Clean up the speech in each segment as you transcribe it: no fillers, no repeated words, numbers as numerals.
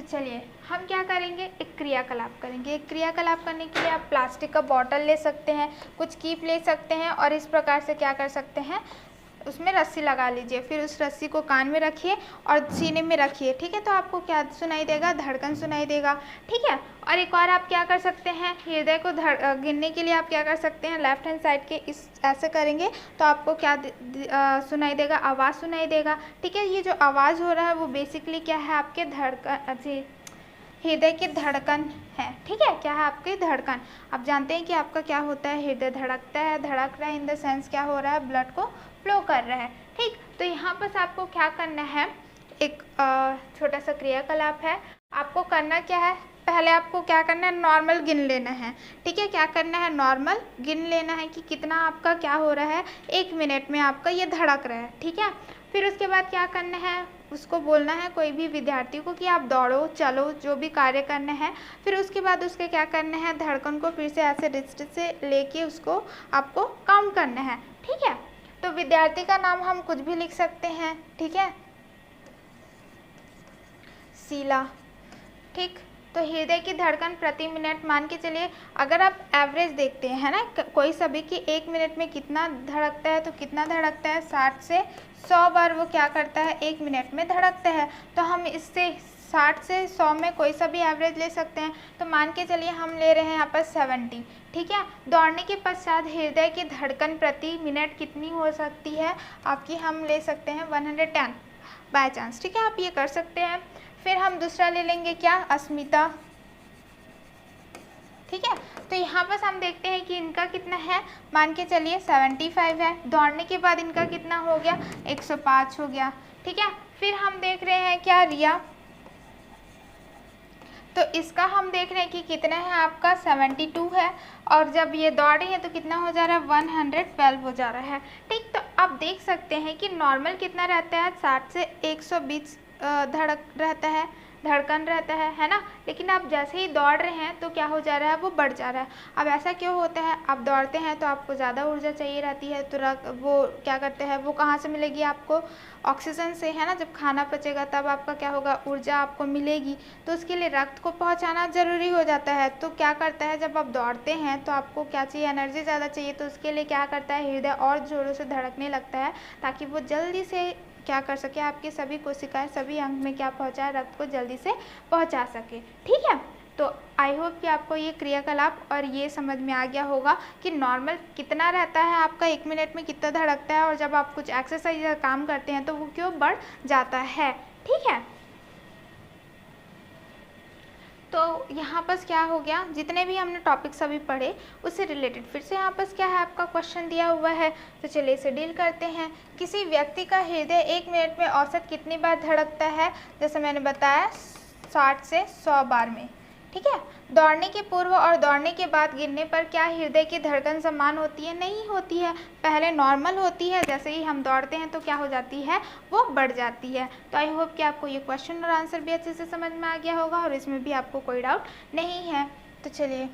चलिए हम क्या करेंगे, एक क्रियाकलाप करेंगे। एक क्रियाकलाप करने के लिए आप प्लास्टिक का बॉटल ले सकते हैं, कुछ कीप ले सकते हैं और इस प्रकार से क्या कर सकते हैं, उसमें रस्सी लगा लीजिए। फिर उस रस्सी को कान में रखिए और सीने में रखिए, ठीक है। तो आपको क्या सुनाई देगा, धड़कन सुनाई देगा, ठीक है। और एक और आप क्या कर सकते हैं, हृदय को गिनने के लिए आप क्या कर सकते हैं, लेफ्ट हैंड साइड के इस ऐसे करेंगे तो आपको क्या सुनाई देगा, आवाज़ सुनाई देगा, ठीक है। ये जो आवाज़ हो रहा है वो बेसिकली क्या है, आपके धड़कन, हृदय की धड़कन है, ठीक है। क्या है, आपकी धड़कन। आप जानते हैं कि आपका क्या होता है, हृदय धड़कता है, धड़क रहा है इन द सेंस क्या हो रहा है, ब्लड को फ्लो कर रहा है, ठीक। तो यहाँ पर आपको क्या करना है, एक छोटा सा क्रियाकलाप है। आपको करना क्या है, पहले आपको क्या करना है, नॉर्मल गिन लेना है, ठीक है। क्या करना है, नॉर्मल गिन लेना है कि कितना आपका क्या हो रहा है, 1 मिनट में आपका ये धड़क रहा है, ठीक है। फिर उसके बाद क्या करना है, उसको बोलना है कोई भी विद्यार्थी को कि आप दौड़ो चलो जो भी कार्य करना है। फिर उसके बाद उसके क्या करना है, धड़कन को फिर से ऐसे रिस्ट से लेके उसको आपको काउंट करना है, ठीक है। तो विद्यार्थी का नाम हम कुछ भी लिख सकते हैं, ठीक है, शीला, ठीक। तो हृदय की धड़कन प्रति मिनट मान के चलिए, अगर आप एवरेज देखते हैं, है ना, कोई सभी की 1 मिनट में कितना धड़कता है, तो कितना धड़कता है, 60 से 100 बार वो क्या करता है, 1 मिनट में धड़कता है। तो हम इससे 60 से 100 में कोई सा भी एवरेज ले सकते हैं। तो मान के चलिए हम ले रहे हैं यहाँ पर 70, ठीक है। दौड़ने के पश्चात हृदय की धड़कन प्रति मिनट कितनी हो सकती है आपकी, हम ले सकते हैं 110 बाय चांस, ठीक है। आप ये कर सकते हैं। फिर हम दूसरा ले लेंगे क्या, अस्मिता, ठीक है। तो यहाँ पर हम देखते हैं कि इनका कितना है, मान के चलिए 75 है। दौड़ने के बाद इनका कितना हो गया, 105 हो गया, ठीक है। फिर हम देख रहे हैं क्या, रिया, तो इसका हम देख रहे हैं कि कितना है आपका, 72 है। और जब ये दौड़े हैं तो कितना हो जा रहा है, 112 हो जा रहा है, ठीक। तो आप देख सकते हैं कि नॉर्मल कितना रहता है, 60 से 120 धड़कन रहता है ना। लेकिन आप जैसे ही दौड़ रहे हैं तो क्या हो जा रहा है, वो बढ़ जा रहा है। अब ऐसा क्यों होता है, आप दौड़ते हैं तो आपको ज़्यादा ऊर्जा चाहिए रहती है, तो वो क्या करते हैं, वो कहाँ से मिलेगी आपको, ऑक्सीजन से, है ना। जब खाना पचेगा तब आपका क्या होगा, ऊर्जा आपको मिलेगी। तो उसके लिए रक्त को पहुँचाना ज़रूरी हो जाता है। तो क्या करता है, जब आप दौड़ते हैं तो आपको क्या चाहिए, एनर्जी ज़्यादा चाहिए। तो उसके लिए क्या करता है, हृदय और ज़ोरों से धड़कने लगता है ताकि वो जल्दी से क्या कर सके, आपकी सभी कोशिकाएं, सभी अंग में क्या पहुंचाए, रक्त को जल्दी से पहुंचा सके, ठीक है। तो आई होप कि आपको ये क्रियाकलाप और ये समझ में आ गया होगा कि नॉर्मल कितना रहता है आपका, 1 मिनट में कितना धड़कता है, और जब आप कुछ एक्सरसाइज या काम करते हैं तो वो क्यों बढ़ जाता है, ठीक है। तो यहाँ पर क्या हो गया, जितने भी हमने टॉपिक्स अभी पढ़े उससे रिलेटेड फिर से यहाँ पर क्या है, आपका क्वेश्चन दिया हुआ है। तो चलिए इसे डील करते हैं। किसी व्यक्ति का हृदय 1 मिनट में औसत कितनी बार धड़कता है, जैसे मैंने बताया 60 से 100 बार में, ठीक है। दौड़ने के पूर्व और दौड़ने के बाद गिरने पर क्या हृदय की धड़कन समान होती है, नहीं होती है। पहले नॉर्मल होती है, जैसे ही हम दौड़ते हैं तो क्या हो जाती है, वो बढ़ जाती है। तो आई होप कि आपको ये क्वेश्चन और आंसर भी अच्छे से समझ में आ गया होगा और इसमें भी आपको कोई डाउट नहीं है। तो चलिए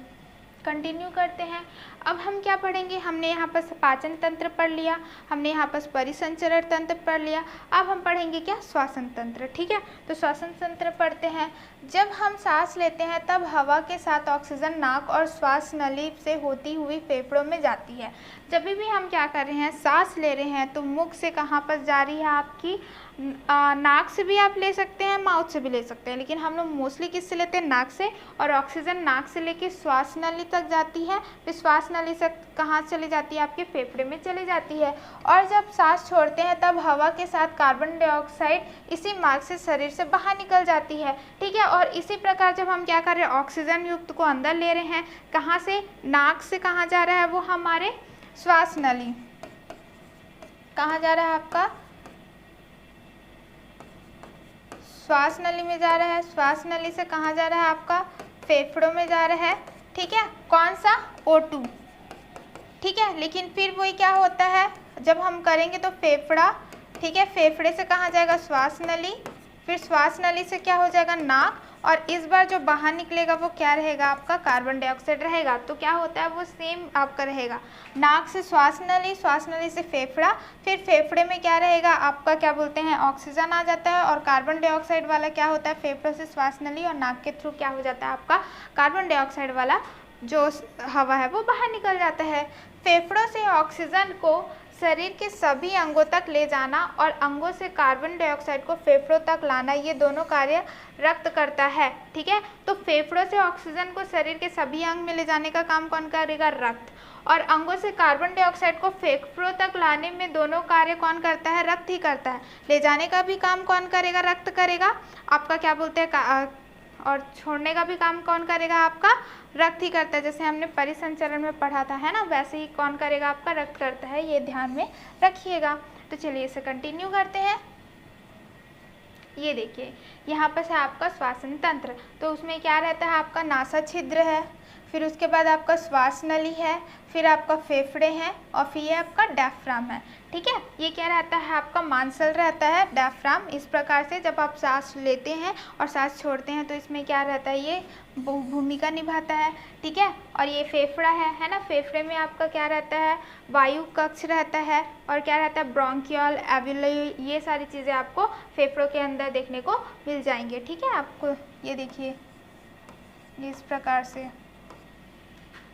कंटिन्यू करते हैं। अब हम क्या पढ़ेंगे, हमने यहाँ पर पाचन तंत्र पढ़ लिया, हमने यहाँ पर परिसंचरण तंत्र पढ़ लिया। अब हम पढ़ेंगे क्या, श्वसन तंत्र, ठीक है। तो श्वसन तंत्र पढ़ते हैं। जब हम सांस लेते हैं तब हवा के साथ ऑक्सीजन नाक और श्वास नली से होती हुई फेफड़ों में जाती है। जब भी हम क्या कर रहे हैं, सांस ले रहे हैं तो मुख से कहाँ पर जा रही है आपकी, नाक से भी आप ले सकते हैं, माउथ से भी ले सकते हैं, लेकिन हम लोग मोस्टली किससे लेते हैं, नाक से। और ऑक्सीजन नाक से लेके श्वास नली तक जाती है, फिर श्वास नली से कहाँ चली जाती है, आपके फेफड़े में चली जाती है। और जब सांस छोड़ते हैं तब हवा के साथ कार्बन डाइऑक्साइड इसी मार्ग से शरीर से बाहर निकल जाती है, ठीक है। और इसी प्रकार जब हम क्या कर रहे हैं, ऑक्सीजन युक्त को अंदर ले रहे हैं, कहाँ से, नाक से कहाँ जा रहा है, वो हमारे श्वास नली, कहाँ जा रहा है आपका, श्वास नली में जा रहा है। श्वास नली से कहाँ जा रहा है आपका, फेफड़ों में जा रहा है, ठीक है। कौन सा, O2, ठीक है। लेकिन फिर वही क्या होता है, जब हम करेंगे तो फेफड़ा, ठीक है, फेफड़े से कहाँ जाएगा, श्वास नली, फिर श्वास नली से क्या हो जाएगा, नाक, और इस बार जो बाहर निकलेगा वो क्या रहेगा, आपका कार्बन डाइऑक्साइड रहेगा। तो क्या होता है, वो सेम आपका रहेगा, नाक से श्वास नली, श्वास नली से फेफड़ा, फिर फेफड़े में क्या रहेगा आपका, क्या बोलते हैं, ऑक्सीजन आ जाता है, और कार्बन डाइऑक्साइड वाला क्या होता है, फेफड़ों से श्वास नली और नाक के थ्रू क्या हो जाता है, आपका कार्बन डाइऑक्साइड वाला जो हवा है वो बाहर निकल जाता है। फेफड़ों से ऑक्सीजन को शरीर के सभी अंगों तक ले जाना और अंगों से कार्बन डाइऑक्साइड को फेफड़ों तक लाना, ये दोनों कार्य रक्त करता है। ठीक है, तो फेफड़ों से ऑक्सीजन को शरीर के सभी अंग में ले जाने का काम कौन करेगा, रक्त, और अंगों से कार्बन डाइऑक्साइड को फेफड़ों तक लाने में दोनों कार्य कौन करता है, रक्त ही करता है। ले जाने का भी काम कौन करेगा, रक्त करेगा, आपका क्या बोलते हैं, और छोड़ने का भी काम कौन करेगा, आपका रक्त ही करता है। जैसे हमने परिसंचरण में पढ़ा था, है ना, वैसे ही कौन करेगा, आपका रक्त करता है, ये ध्यान में रखिएगा। तो चलिए इसे कंटिन्यू करते हैं। ये देखिए यहाँ पर है आपका श्वसन तंत्र, तो उसमें क्या रहता है, आपका नासा छिद्र है, फिर उसके बाद आपका श्वास नली है, फिर आपका फेफड़े हैं, और फिर ये आपका डायफ्राम है। ठीक है, ये क्या रहता है, आपका मांसल रहता है, डायफ्राम। इस प्रकार से जब आप सांस लेते हैं और सांस छोड़ते हैं तो इसमें क्या रहता है, ये भूमिका निभाता है। ठीक है, और ये फेफड़ा है ना, फेफड़े में आपका क्या रहता है, वायु कक्ष रहता है, और क्या रहता है, ब्रोंकियल, एल्वियोली, ये सारी चीज़ें आपको फेफड़ों के अंदर देखने को मिल जाएंगे। ठीक है, आपको ये देखिए इस प्रकार से,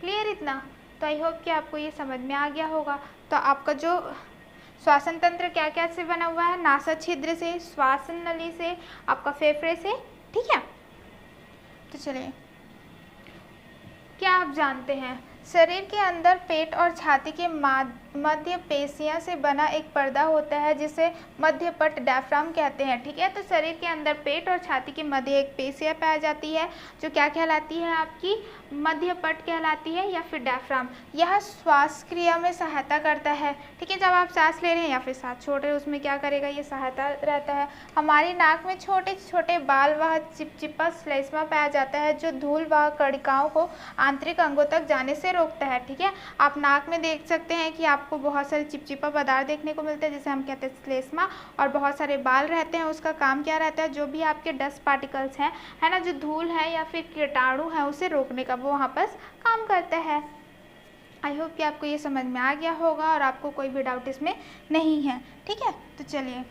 क्लियर इतना। तो आई होप कि आपको ये समझ में आ गया होगा। तो आपका जो श्वसन तंत्र क्या क्या से बना हुआ है, नासा छिद्र से, श्वासन नली से, आपका फेफड़े से। ठीक है, तो चलिए, क्या आप जानते हैं शरीर के अंदर पेट और छाती के मध्य पेशियां से बना एक पर्दा होता है जिसे मध्यपट डायफ्राम कहते हैं। ठीक है, तो शरीर के अंदर पेट और छाती के मध्य एक पेशियां पाई जाती है जो क्या कहलाती है, आपकी मध्यपट कहलाती है या फिर डायफ्राम। यह श्वास क्रिया में सहायता करता है। ठीक है, जब आप सांस ले रहे हैं या फिर सांस छोड़ रहे हैं उसमें क्या करेगा, ये सहायता रहता है। हमारी नाक में छोटे छोटे बाल व चिपचिपा श्लेष्मा पाया जाता है जो धूल व कणिकाओं को आंतरिक अंगों तक जाने से रोकता है। ठीक है, आप नाक में देख सकते हैं कि आपको बहुत सारे चिपचिपा पदार्थ देखने को मिलते हैं जिसे हम कहते हैं श्लेष्मा, और बहुत सारे बाल रहते हैं। उसका काम क्या रहता है, जो भी आपके डस्ट पार्टिकल्स हैं, है ना, जो धूल है या फिर कीटाणु है, उसे रोकने का वो वहाँ पर काम करता है। आई होप कि आपको ये समझ में आ गया होगा और आपको कोई भी डाउट इसमें नहीं है। ठीक है, तो चलिए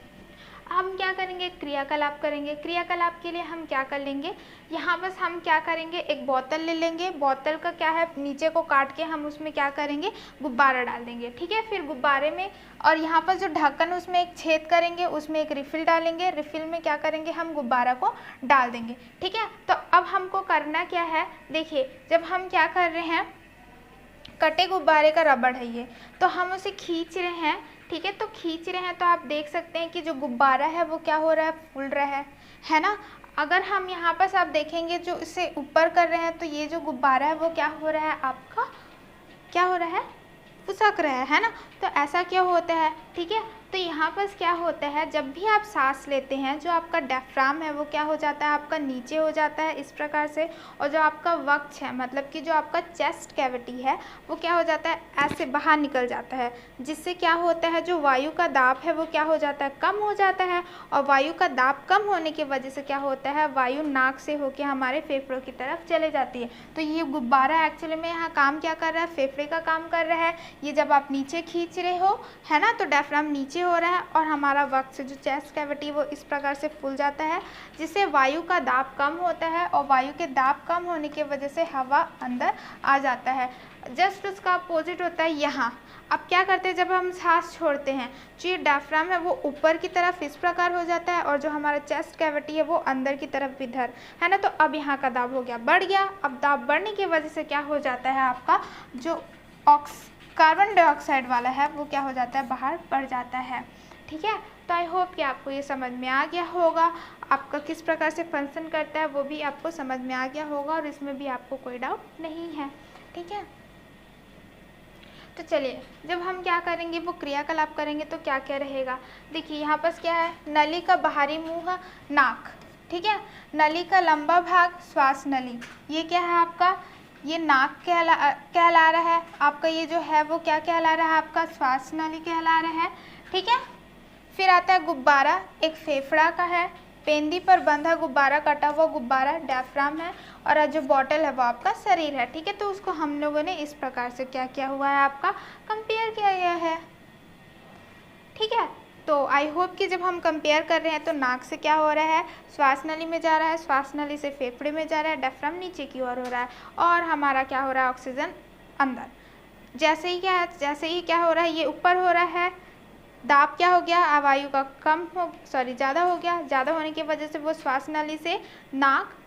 हम क्या करेंगे, क्रियाकलाप करेंगे। क्रियाकलाप के लिए हम क्या कर लेंगे, यहाँ बस हम क्या करेंगे, एक बोतल ले लेंगे, बोतल का क्या है, नीचे को काट के हम उसमें क्या करेंगे, गुब्बारा डाल देंगे। ठीक है, फिर गुब्बारे में, और यहाँ पर जो ढक्कन उसमें एक छेद करेंगे, उसमें एक रिफिल डालेंगे, रिफिल में क्या करेंगे, हम गुब्बारा को डाल देंगे। ठीक है, तो अब हमको करना क्या है, देखिए जब हम क्या कर रहे हैं, कटे गुब्बारे का रबड़ है ये, तो हम उसे खींच रहे हैं। ठीक है, तो खींच रहे हैं तो आप देख सकते हैं कि जो गुब्बारा है वो क्या हो रहा है, फूल रहा है ना। अगर हम यहाँ पर आप देखेंगे जो इसे ऊपर कर रहे हैं तो ये जो गुब्बारा है वो क्या हो रहा है, आपका क्या हो रहा है, फुसक रहा है ना। तो ऐसा क्यों होता है, ठीक है, तो यहाँ पर क्या होता है, जब भी आप सांस लेते हैं जो आपका डायफ्राम है वो क्या हो जाता है, आपका नीचे हो जाता है इस प्रकार से, और जो आपका वक्ष है, मतलब कि जो आपका चेस्ट कैविटी है वो क्या हो जाता है, ऐसे बाहर निकल जाता है, जिससे क्या होता है, जो वायु का दाब है वो क्या हो जाता है, कम हो जाता है। और वायु का दाब कम होने की वजह से क्या होता है, वायु नाक से होकर हमारे फेफड़ों की तरफ चले जाती है। तो ये गुब्बारा एक्चुअली में यहाँ काम क्या कर रहा है, फेफड़े का काम कर रहा है। ये जब आप नीचे खींच रहे हो, है ना, तो डायफ्राम नीचे हो रहा है और हमारा वक्ष जो चेस्ट कैविटी वो इस प्रकार से फूल जाता है, जिससे वायु का दाब कम होता है, और वायु के दाब कम होने की वजह से हवा अंदर आ जाता है। जस्ट उसका अपोजिट होता है यहाँ। अब क्या करते हैं, जब हम सांस छोड़ते हैं जो ये डायफ्राम है वो ऊपर की तरफ इस प्रकार हो जाता है, और जो हमारा चेस्ट कैविटी है वो अंदर की तरफ इधर, है ना। तो अब यहाँ का दाब हो गया, बढ़ गया। अब दाब बढ़ने की वजह से क्या हो जाता है, आपका जो कार्बन डाइऑक्साइड वाला है वो क्या हो जाता है, बाहर बढ़ जाता है। ठीक है, तो आई होप कि आपको ये समझ में आ गया होगा, आपका किस प्रकार से फंक्शन करता है वो भी आपको समझ में आ गया होगा, और इसमें भी आपको कोई डाउट नहीं है। ठीक है, तो चलिए जब हम क्या करेंगे, वो क्रियाकलाप करेंगे तो क्या क्या रहेगा। देखिए यहाँ पर क्या है, नली का बाहरी मुंह नाक, ठीक है, नली का लंबा भाग श्वास नली, ये क्या है आपका, ये नाक कहला रहा है। आपका ये जो है वो क्या कहला रहा है, आपका श्वास नली कहला रहा है। ठीक है, फिर आता है गुब्बारा, एक फेफड़ा का है, पेंदी पर बंधा गुब्बारा, कटा हुआ गुब्बारा डायफ्राम है, और जो बॉटल है वो आपका शरीर है। ठीक है, तो उसको हम लोगों ने इस प्रकार से क्या किया हुआ है, आपका कंपेयर किया गया है। ठीक है, तो आई होप कि जब हम कंपेयर कर रहे हैं तो नाक से क्या हो रहा है, श्वास नली में जा रहा है, श्वास नली से फेफड़े में जा रहा है, डायफ्राम नीचे की ओर हो रहा है, और हमारा क्या हो रहा है, ऑक्सीजन अंदर। जैसे ही क्या हो रहा है, ये ऊपर हो रहा है, दाब क्या हो गया, वायु का ज़्यादा हो गया, ज़्यादा होने की वजह से वो श्वास नली से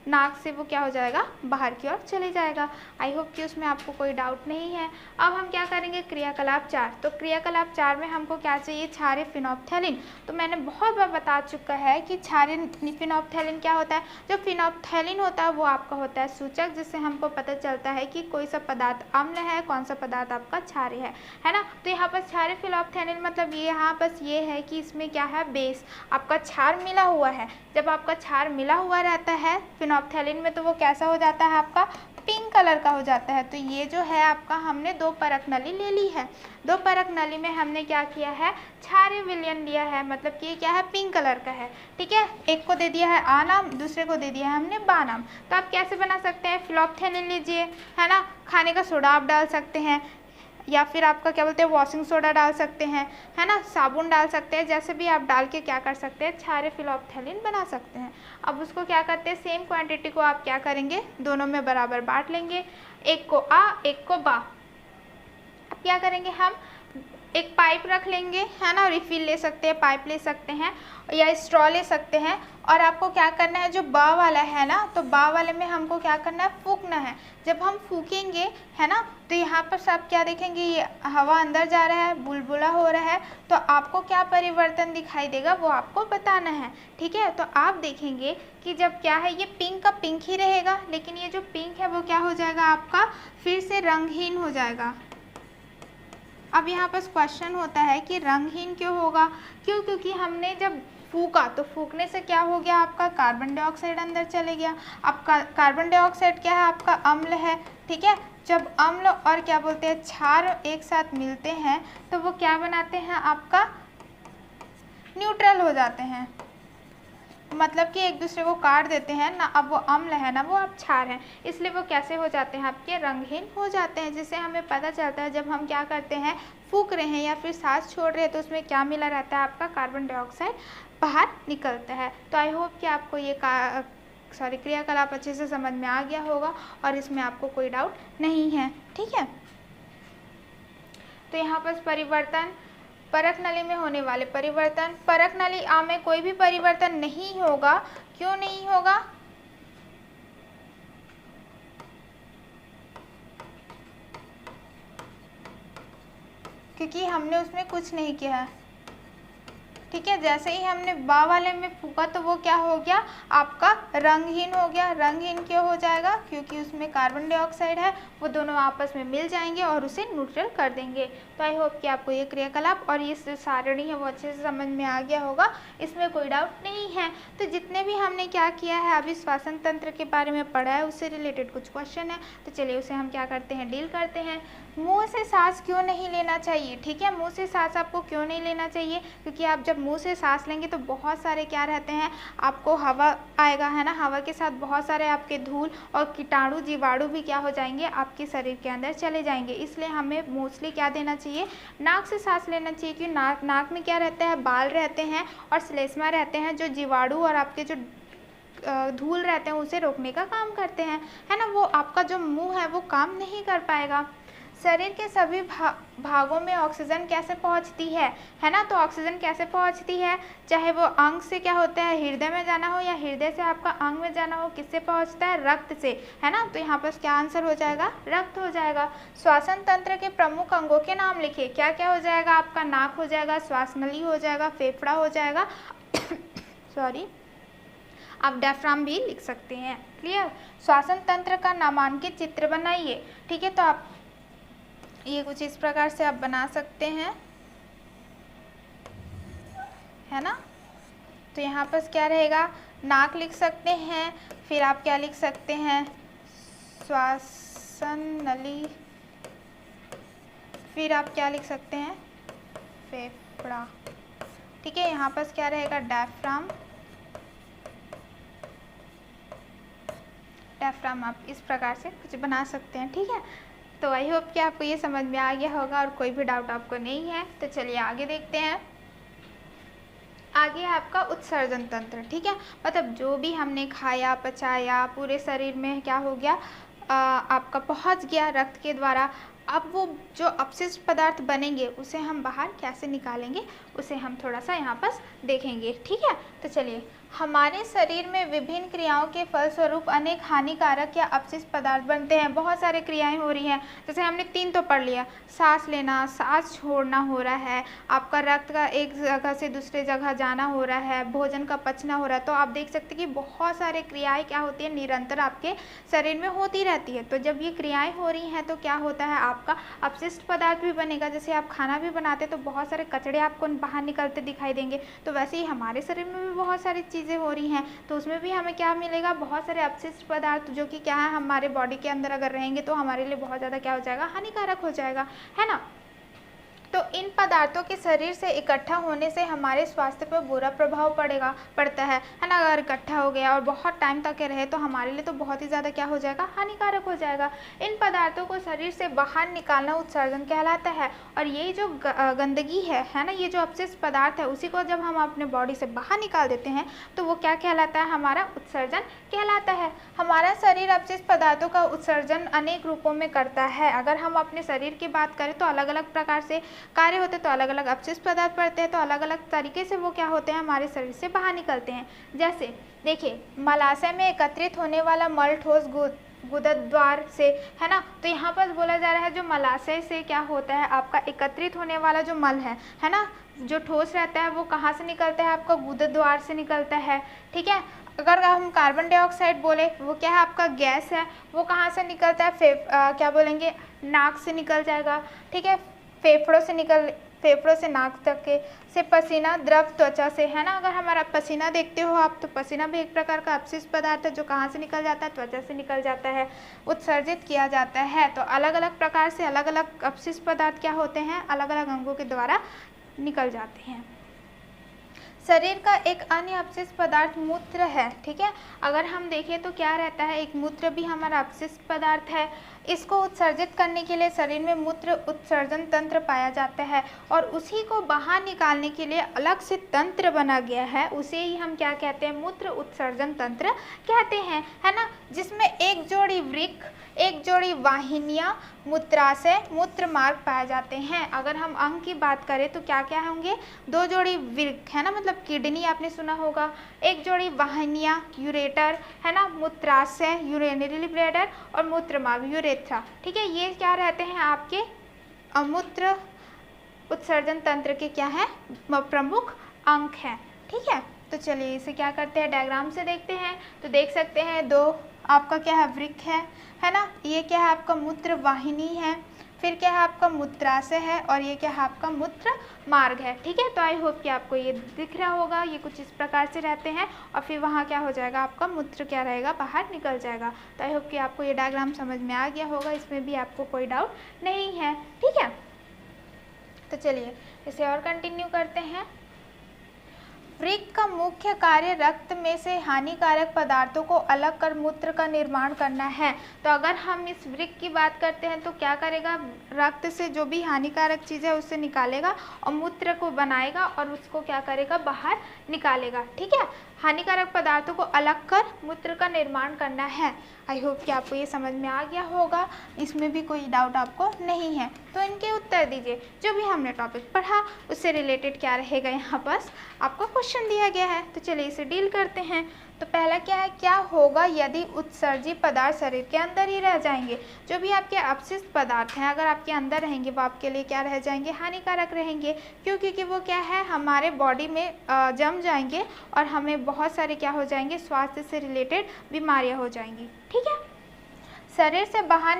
नाक से वो क्या हो जाएगा, बाहर की ओर चले जाएगा। आई होप कि उसमें आपको कोई डाउट नहीं है। अब हम क्या करेंगे, क्रियाकलाप 4। तो क्रियाकलाप 4 में हमको क्या चाहिए, क्षारीय फिनोप्थेलिन। तो मैंने बहुत बार बता चुका है कि क्षारीय फिनोप्थेलिन क्या होता है। जो फिनोप्थेलिन होता है वो आपका होता है सूचक, जिससे हमको पता चलता है कि कोई सा पदार्थ अम्ल है, कौन सा पदार्थ आपका क्षारीय है ना। तो यहाँ पर क्षारीय फिनोप्थेलिन मतलब ये यहाँ बस ये है कि इसमें क्या है, बेस आपका क्षार मिला हुआ है। जब आपका क्षार मिला हुआ रहता है फिनोप्थेलिन में, तो वो कैसा हो जाता है, आपका पिंक कलर का हो जाता है। तो ये जो है आपका, हमने 2 परत नली ले ली है। 2 परत नली में हमने क्या किया है, क्षारीय विलयन लिया है, मतलब कि ये क्या है, पिंक कलर का है। ठीक है, एक को दे दिया है आ नाम, दूसरे को दे दिया है हमने बा नाम। तो आप कैसे बना सकते हैं, फिनोप्थेलिन लीजिए, है ना, खाने का सोडा आप डाल सकते हैं, या फिर आपका क्या बोलते हैं, वॉशिंग सोडा डाल सकते हैं, है ना, साबुन डाल सकते हैं, जैसे भी आप डाल के क्या कर सकते हैं, क्षारीय फिनोप्थेलिन बना सकते हैं। अब उसको क्या करते हैं, सेम क्वांटिटी को आप क्या करेंगे, दोनों में बराबर बांट लेंगे, एक को आ एक को बा। अब क्या करेंगे, हम एक पाइप रख लेंगे, है ना, रिफिल ले सकते हैं, पाइप ले सकते हैं, या स्ट्रॉ ले सकते हैं। और आपको क्या करना है, जो बा वाला है ना, तो बा वाले में हमको क्या करना है, फूंकना है। जब हम फूकेंगे, है ना, तो यहाँ पर सब क्या देखेंगे, ये हवा अंदर जा रहा है, बुलबुला हो रहा है, तो आपको क्या परिवर्तन दिखाई देगा वो आपको बताना है। ठीक है, तो आप देखेंगे कि जब क्या है, ये पिंक का पिंक ही रहेगा, लेकिन ये जो पिंक है वो क्या हो जाएगा, आपका फिर से रंगहीन हो जाएगा। अब यहाँ पर क्वेश्चन होता है कि रंगहीन क्यों होगा, क्योंकि हमने जब फूका, तो फूकने से क्या हो गया, आपका कार्बन डाइऑक्साइड अंदर चले गया। अब कार्बन डाइऑक्साइड क्या है, आपका अम्ल है। ठीक है, जब अम्ल और क्या बोलते हैं, क्षार एक साथ मिलते हैं तो वो क्या बनाते हैं, आपका न्यूट्रल हो जाते हैं, मतलब कि एक दूसरे को काट देते हैं ना। अब वो अम्ल है ना, वो अब क्षार है, इसलिए वो कैसे हो जाते हैं, आपके रंगहीन हो जाते हैं। जिससे हमें पता चलता है जब हम क्या करते हैं, फूंक रहे हैं या फिर सांस छोड़ रहे हैं, तो उसमें क्या मिला रहता है, आपका कार्बन डाइऑक्साइड बाहर निकलता है। तो आई होप कि आपको ये क्रियाकलाप अच्छे से समझ में आ गया होगा और इसमें आपको कोई डाउट नहीं है। ठीक है, तो यहाँ पर परिवर्तन, परक नली में होने वाले परिवर्तन, परक नली आ में कोई भी परिवर्तन नहीं होगा। क्यों नहीं होगा, क्योंकि हमने उसमें कुछ नहीं किया है। ठीक है, जैसे ही हमने बा वाले में फूका तो वो क्या हो गया, आपका रंगहीन हो गया। रंगहीन क्यों हो जाएगा, क्योंकि उसमें कार्बन डाइऑक्साइड है, वो दोनों आपस में मिल जाएंगे और उसे न्यूट्रल कर देंगे। तो आई होप कि आपको ये क्रियाकलाप और ये सारणी है वो अच्छे से समझ में आ गया होगा, इसमें कोई डाउट नहीं है। तो जितने भी हमने क्या किया है, अभी श्वसन तंत्र के बारे में पढ़ा है, उससे रिलेटेड कुछ क्वेश्चन है, तो चलिए उसे हम क्या करते हैं, डील करते हैं। मुंह से सांस क्यों नहीं लेना चाहिए। ठीक है, मुंह से सांस आपको क्यों नहीं लेना चाहिए, क्योंकि आप जब मुंह से सांस लेंगे तो बहुत सारे क्या रहते हैं, आपको हवा आएगा, है ना, हवा के साथ बहुत सारे आपके धूल और कीटाणु जीवाणु भी क्या हो जाएंगे, आपके शरीर के अंदर चले जाएंगे। इसलिए हमें मोस्टली क्या देना चाहिए, नाक से सांस लेना चाहिए, क्योंकि नाक में क्या रहता है, बाल रहते हैं और श्लेष्मा रहते हैं, जो जीवाणु और आपके जो धूल रहते हैं उसे रोकने का काम करते हैं, है ना। वो आपका जो मुंह है वो काम नहीं कर पाएगा। शरीर के सभी भागों में ऑक्सीजन कैसे पहुंचती है ना, तो ऑक्सीजन कैसे पहुंचती है, चाहे वो अंग से क्या होता है, हृदय में जाना हो, या हृदय से आपका अंग में जाना हो, किससे पहुंचता है, रक्त से, है ना। तो यहाँ पर क्या आंसर हो जाएगा, रक्त हो जाएगा। श्वसन तंत्र के प्रमुख अंगों के नाम लिखिए। क्या क्या हो जाएगा, आपका नाक हो जाएगा, श्वास नली हो जाएगा, फेफड़ा हो जाएगा सॉरी, आप डायफ्राम भी लिख सकते हैं। क्लियर। श्वसन तंत्र का नामांकित चित्र बनाइए। ठीक है, तो आप ये कुछ इस प्रकार से आप बना सकते हैं, है ना। तो यहाँ पर क्या रहेगा, नाक लिख सकते हैं, फिर आप क्या लिख सकते हैं, श्वसन नली, फिर आप क्या लिख सकते हैं, फेफड़ा। ठीक है, यहाँ पर क्या रहेगा, डायफ्राम, डायफ्राम आप इस प्रकार से कुछ बना सकते हैं, ठीक है। तो आई होप कि आपको ये समझ में आ गया होगा और कोई भी डाउट आपको नहीं है। तो चलिए आगे देखते हैं। आगे है आपका उत्सर्जन तंत्र, ठीक है। मतलब जो भी हमने खाया पचाया पूरे शरीर में क्या हो गया, आपका पहुंच गया रक्त के द्वारा। अब वो जो अपशिष्ट पदार्थ बनेंगे उसे हम बाहर कैसे निकालेंगे उसे हम थोड़ा सा यहाँ पर देखेंगे, ठीक है। तो चलिए, हमारे शरीर में विभिन्न क्रियाओं के फलस्वरूप अनेक हानिकारक या अपशिष्ट पदार्थ बनते हैं। बहुत सारे क्रियाएं हो रही हैं, जैसे हमने 3 तो पढ़ लिया, सांस लेना, सांस छोड़ना हो रहा है, आपका रक्त का एक जगह से दूसरे जगह जाना हो रहा है, भोजन का पचना हो रहा है। तो आप देख सकते हैं कि बहुत सारे क्रियाएं क्या होती है, निरंतर आपके शरीर में होती रहती है। तो जब ये क्रियाएँ हो रही हैं तो क्या होता है, आपका अपशिष्ट पदार्थ भी बनेगा। जैसे आप खाना भी बनाते तो बहुत सारे कचड़े आपको बाहर निकलते दिखाई देंगे, तो वैसे ही हमारे शरीर में भी बहुत सारी चीज़ें हो रही हैं, तो उसमें भी हमें क्या मिलेगा, बहुत सारे अपशिष्ट पदार्थ जो कि क्या है हमारे बॉडी के अंदर अगर रहेंगे तो हमारे लिए बहुत ज़्यादा क्या हो जाएगा, हानिकारक हो जाएगा, है ना। तो इन पदार्थों के शरीर से इकट्ठा होने से हमारे स्वास्थ्य पर बुरा प्रभाव पड़ता है ना। अगर इकट्ठा हो गया और बहुत टाइम तक रहे तो हमारे लिए तो बहुत ही ज़्यादा क्या हो जाएगा, हानिकारक हो जाएगा। इन पदार्थों को शरीर से बाहर निकालना उत्सर्जन कहलाता है। और ये जो गंदगी है ना, ये जो अपशिष्ट पदार्थ है उसी को जब हम अपने बॉडी से बाहर निकाल देते हैं तो वो क्या कहलाता है, हमारा उत्सर्जन कहलाता है। हमारा शरीर अपशिष्ट पदार्थों का उत्सर्जन अनेक रूपों में करता है। अगर हम अपने शरीर की बात करें तो अलग अलग प्रकार से कार्य होते हैं, तो अलग अलग अपशिष्ट पदार्थ पड़ते हैं, तो अलग अलग तरीके से वो क्या होते हैं, हमारे शरीर से बाहर निकलते हैं। जैसे देखिए, मलाशय में एकत्रित होने वाला मल ठोस गुदद्वार से, है ना। तो यहाँ पर बोला जा रहा है जो मलाशय से क्या होता है, आपका एकत्रित होने वाला जो मल है ना, जो ठोस रहता है वो कहाँ से निकलता है, आपका गुदद्वार से निकलता है, ठीक है। अगर हम कार्बन डाइऑक्साइड बोले, वो क्या है, आपका गैस है, वो कहाँ से निकलता है, क्या बोलेंगे, नाक से निकल जाएगा, ठीक है। फेफड़ों से नाक तक के से पसीना द्रव त्वचा से, है ना। अगर हमारा पसीना देखते हो आप, तो पसीना भी एक प्रकार का अपशिष्ट पदार्थ है जो कहाँ से निकल जाता है, त्वचा से निकल जाता है, उत्सर्जित किया जाता है। तो अलग अलग प्रकार से अलग अलग अपशिष्ट पदार्थ क्या होते हैं, अलग अलग अंगों के द्वारा निकल जाते हैं। शरीर का एक अन्य अपशिष्ट पदार्थ मूत्र है, ठीक है। अगर हम देखें तो क्या रहता है, एक मूत्र भी हमारा अपशिष्ट पदार्थ है। इसको उत्सर्जित करने के लिए शरीर में मूत्र उत्सर्जन तंत्र पाया जाता है और उसी को बाहर निकालने के लिए अलग से तंत्र बना गया है, उसे ही हम क्या कहते हैं, मूत्र उत्सर्जन तंत्र कहते हैं, है ना। जिसमें एक जोड़ी वृक्क, एक जोड़ी वाहिनियाँ, मूत्राशय, मूत्र मार्ग पाए जाते हैं। अगर हम अंग की बात करें तो क्या क्या होंगे, 2 जोड़ी वृक्क, है ना, मतलब किडनी आपने सुना होगा, एक जोड़ी वाहिनियाँ, यूरेटर, है ना, मूत्राशय, यूरिनरी ब्लैडर, और मूत्र मार्ग, यूरेथ्रा, ठीक है। ये क्या रहते हैं, आपके मूत्र उत्सर्जन तंत्र के क्या है, प्रमुख अंग हैं, ठीक है। तो चलिए इसे क्या करते हैं, डायग्राम से देखते हैं। तो देख सकते हैं 2 आपका क्या है, वृक्क है ना। ये क्या है, आपका मूत्र वाहिनी है, फिर क्या है, आपका मूत्राशय है, और ये क्या है, आपका मूत्र मार्ग है, ठीक है। तो आई होप कि आपको ये दिख रहा होगा, ये कुछ इस प्रकार से रहते हैं और फिर वहाँ क्या हो जाएगा, आपका मूत्र क्या रहेगा, बाहर निकल जाएगा। तो आई होप कि आपको ये डायग्राम समझ में आ गया होगा, इसमें भी आपको कोई डाउट नहीं है, ठीक है। तो चलिए इसे और कंटिन्यू करते हैं। वृक्क का मुख्य कार्य रक्त में से हानिकारक पदार्थों को अलग कर मूत्र का निर्माण करना है। तो अगर हम इस वृक्क की बात करते हैं तो क्या करेगा, रक्त से जो भी हानिकारक चीज़ है उससे निकालेगा और मूत्र को बनाएगा और उसको क्या करेगा, बाहर निकालेगा, ठीक है। हानिकारक पदार्थों को अलग कर मूत्र का निर्माण करना है। आई होप कि आपको ये समझ में आ गया होगा, इसमें भी कोई डाउट आपको नहीं है। तो इनके उत्तर दीजिए। जो भी हमने टॉपिक पढ़ा उससे रिलेटेड क्या रहेगा, यहाँ पर आपको क्वेश्चन दिया गया है। तो चलिए इसे डील करते हैं। तो पहला क्या है, क्या होगा यदि उत्सर्जित पदार्थ शरीर के अंदर ही रह जाएंगे। जो भी आपके अपशिष्ट पदार्थ हैं अगर आपके अंदर रहेंगे वो आपके लिए क्या रह जाएंगे, हानिकारक रहेंगे। क्यों, क्योंकि वो क्या है, हमारे बॉडी में जम जाएंगे और हमें बहुत सारे क्या हो जाएंगे, स्वास्थ्य से रिलेटेड बीमारियां हो जाएंगी, ठीक है। शरीर से बाहर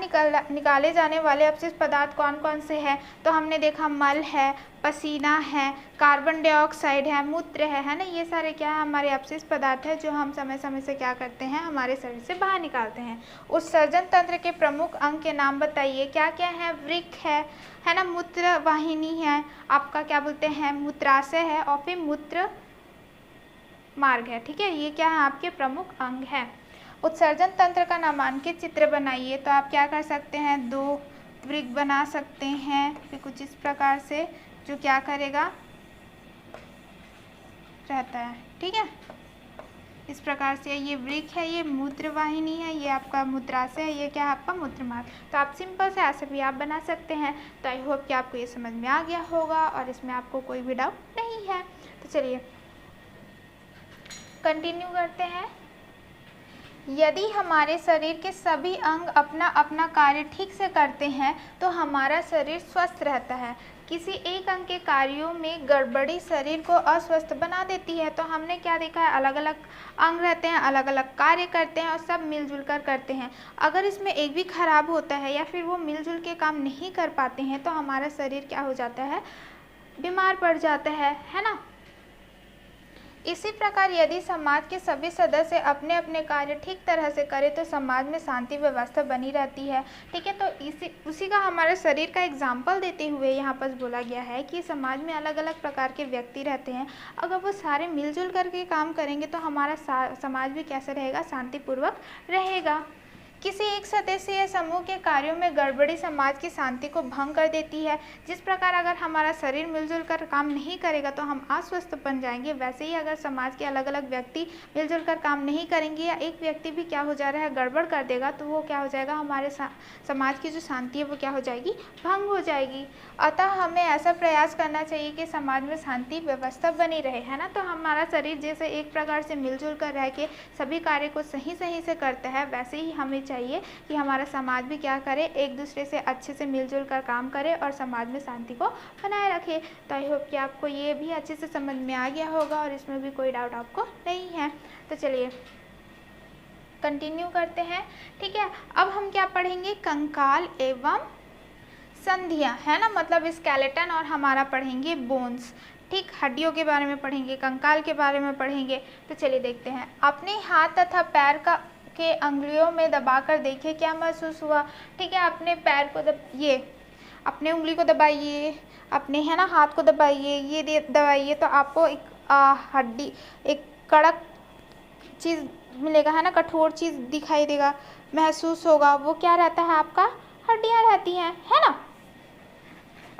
निकाले जाने वाले अपशिष्ट पदार्थ कौन कौन से हैं, तो हमने देखा मल है, पसीना है, कार्बन डाइऑक्साइड है, मूत्र है ना। ये सारे क्या है, हमारे अपशिष्ट पदार्थ है जो हम समय समय से क्या करते हैं, हमारे शरीर से बाहर निकालते हैं। उत्सर्जन तंत्र के प्रमुख अंग के नाम बताइए, क्या क्या है, वृक्क है ना, मूत्र वाहिनी है, आपका क्या बोलते हैं, मूत्राशय है, और फिर मूत्र मार्ग है, ठीक है। ये क्या है, आपके प्रमुख अंग है। उत्सर्जन तंत्र का नामांकित चित्र बनाइए। तो आप क्या कर सकते हैं, 2 वृत्त बना सकते हैं फिर कुछ इस प्रकार से, जो क्या करेगा रहता है, ठीक है। इस प्रकार से ये वृक्क है, ये मूत्र वाहिनी है, ये आपका मूत्राशय है, ये क्या है आपका मूत्रमार्ग। तो आप सिंपल से ऐसे भी आप बना सकते हैं। तो आई होप कि आपको ये समझ में आ गया होगा और इसमें आपको कोई भी डाउट नहीं है। तो चलिए कंटिन्यू करते हैं। यदि हमारे शरीर के सभी अंग अपना अपना कार्य ठीक से करते हैं तो हमारा शरीर स्वस्थ रहता है। किसी एक अंग के कार्यों में गड़बड़ी शरीर को अस्वस्थ बना देती है। तो हमने क्या देखा है, अलग अलग अंग रहते हैं, अलग अलग कार्य करते हैं और सब मिलजुल कर करते हैं। अगर इसमें एक भी खराब होता है या फिर वो मिलजुल के काम नहीं कर पाते हैं तो हमारा शरीर क्या हो जाता है, बीमार पड़ जाता है ना। इसी प्रकार यदि समाज के सभी सदस्य अपने अपने कार्य ठीक तरह से करें तो समाज में शांति व्यवस्था बनी रहती है, ठीक है। तो उसी का हमारे शरीर का एग्जाम्पल देते हुए यहाँ पर बोला गया है कि समाज में अलग अलग प्रकार के व्यक्ति रहते हैं। अगर वो सारे मिलजुल करके काम करेंगे तो हमारा समाज भी कैसा रहेगा, शांतिपूर्वक रहेगा। किसी एक सदस्य या समूह के कार्यों में गड़बड़ी समाज की शांति को भंग कर देती है। जिस प्रकार अगर हमारा शरीर मिलजुल कर काम नहीं करेगा तो हम अस्वस्थ बन जाएंगे, वैसे ही अगर समाज के अलग अलग व्यक्ति मिलजुल कर काम नहीं करेंगे या एक व्यक्ति भी क्या हो जा रहा है, गड़बड़ कर देगा, तो वो क्या हो जाएगा, हमारे समाज की जो शांति है वो क्या हो जाएगी, भंग हो जाएगी। अतः हमें ऐसा प्रयास करना चाहिए कि समाज में शांति व्यवस्था बनी रहे, है ना। तो हमारा शरीर जैसे एक प्रकार से मिलजुल कर रह के सभी कार्य को सही से करता है, वैसे ही हमें चाहिए कि हमारा समाज भी क्या करे, एक दूसरे से अच्छे से मिलजुल कर काम करे और समाज में शांति को बनाए रखे। तो आई होप कि आपको ये भी अच्छे से समझ में आ गया होगा और इसमें भी कोई डाउट आपको नहीं है। तो चलिए कंटिन्यू करते हैं, ठीक है। अब हम क्या पढ़ेंगे, कंकाल एवं संधियां, है ना, मतलब स्केलेटन, और हमारा पढ़ेंगे बोन्स, ठीक, हड्डियों के बारे में पढ़ेंगे, कंकाल के बारे में पढ़ेंगे। तो चलिए देखते हैं। अपने हाथ तथा पैर के अंगुलियों में दबाकर देखिए क्या महसूस हुआ, ठीक है। अपने पैर को अपने उंगली को दबाइए, अपने, है ना, हाथ को दबाइए, ये दबाइए, तो आपको एक हड्डी, एक कड़क चीज़ मिलेगा, है ना, कठोर चीज़ दिखाई देगा, महसूस होगा। वो क्या रहता है, आपका हड्डियाँ रहती हैं, है ना।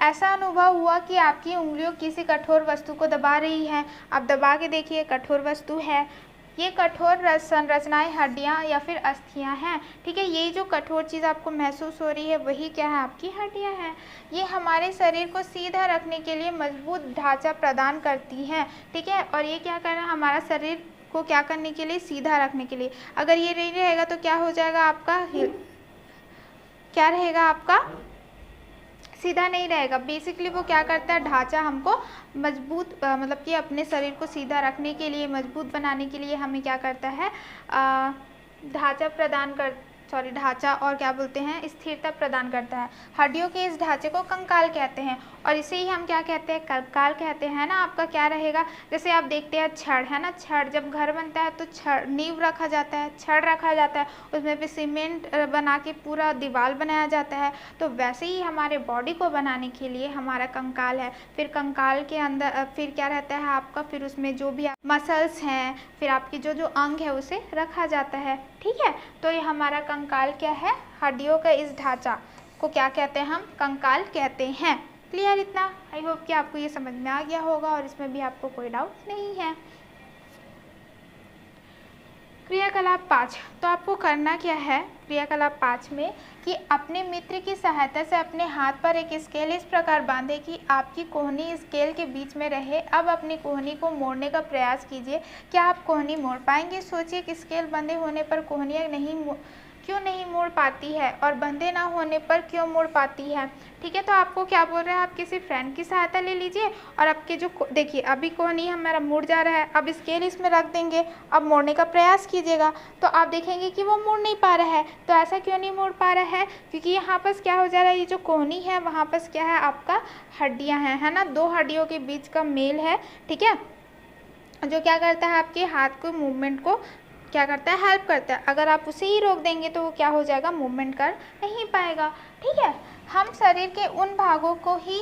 ऐसा अनुभव हुआ कि आपकी उंगलियों किसी कठोर वस्तु को दबा रही हैं। आप दबा के देखिए, कठोर वस्तु है, ये कठोर संरचनाएं हड्डियां या फिर अस्थियां हैं, ठीक है। ये जो कठोर चीज़ आपको महसूस हो रही है वही क्या है, आपकी हड्डियां हैं। ये हमारे शरीर को सीधा रखने के लिए मजबूत ढांचा प्रदान करती हैं, ठीक है। और ये क्या कर रहा है, हमारा शरीर को क्या करने के लिए, सीधा रखने के लिए। अगर ये नहीं रहेगा तो क्या हो जाएगा, आपका क्या रहेगा, आपका सीधा नहीं रहेगा। बेसिकली वो क्या करता है, ढांचा हमको मजबूत, मतलब कि अपने शरीर को सीधा रखने के लिए, मजबूत बनाने के लिए हमें क्या करता है, ढांचा और क्या बोलते हैं, स्थिरता प्रदान करता है। हड्डियों के इस ढांचे को कंकाल कहते हैं और इसे ही हम क्या कहते हैं, कंकाल कहते हैं ना। आपका क्या रहेगा, जैसे आप देखते हैं छड़, है ना, छड़ जब घर बनता है तो छड़, नींव रखा जाता है, छड़ रखा जाता है, उसमें फिर सीमेंट बना के पूरा दीवार बनाया जाता है। तो वैसे ही हमारे बॉडी को बनाने के लिए हमारा कंकाल है। फिर कंकाल के अंदर फिर क्या रहता है आपका, फिर उसमें जो भी मसल्स हैं, फिर आपकी जो अंग है उसे रखा जाता है, ठीक है। तो ये हमारा कंकाल क्या है, हड्डियों का इस ढांचा को क्या कहते हैं, हम कंकाल कहते हैं। क्लियर इतना, आई होप कि आपको ये समझ में आ गया होगा और इसमें भी आपको कोई डाउट नहीं है। क्रियाकलाप 5, तो आपको करना क्या है क्रियाकलाप 5 में, कि अपने मित्र की सहायता से अपने हाथ पर एक स्केल इस प्रकार बांधे कि आपकी कोहनी स्केल के बीच में रहे। अब अपनी कोहनी को मोड़ने का प्रयास कीजिए। क्या आप कोहनी मोड़ पाएंगे? सोचिए कि स्केल बंधे होने पर कोहनियाँ क्यों नहीं मोड़ पाती है और बंधे ना होने पर क्यों मोड़ पाती है, ठीक है। तो आपको क्या बोल रहा है, आप किसी फ्रेंड की सहायता ले लीजिए और आपके जो देखिए अभी कोहनी हमारा मुड़ जा रहा है, अब स्केल इसमें रख देंगे, अब मोड़ने का प्रयास कीजिएगा तो आप देखेंगे कि वो मुड़ नहीं पा रहा है। तो ऐसा क्यों नहीं मोड़ पा रहा है, क्योंकि यहाँ पर क्या हो जा रहा है, ये जो कोहनी है वहाँ पर क्या है, आपका हड्डियाँ हैं, है ना, दो हड्डियों के बीच का मेल है, ठीक है, जो क्या करता है, आपके हाथ को मूवमेंट को क्या करता है, हेल्प करता है। अगर आप उसे ही रोक देंगे तो वो क्या हो जाएगा, मूवमेंट कर नहीं पाएगा, ठीक है। हम शरीर के उन भागों को ही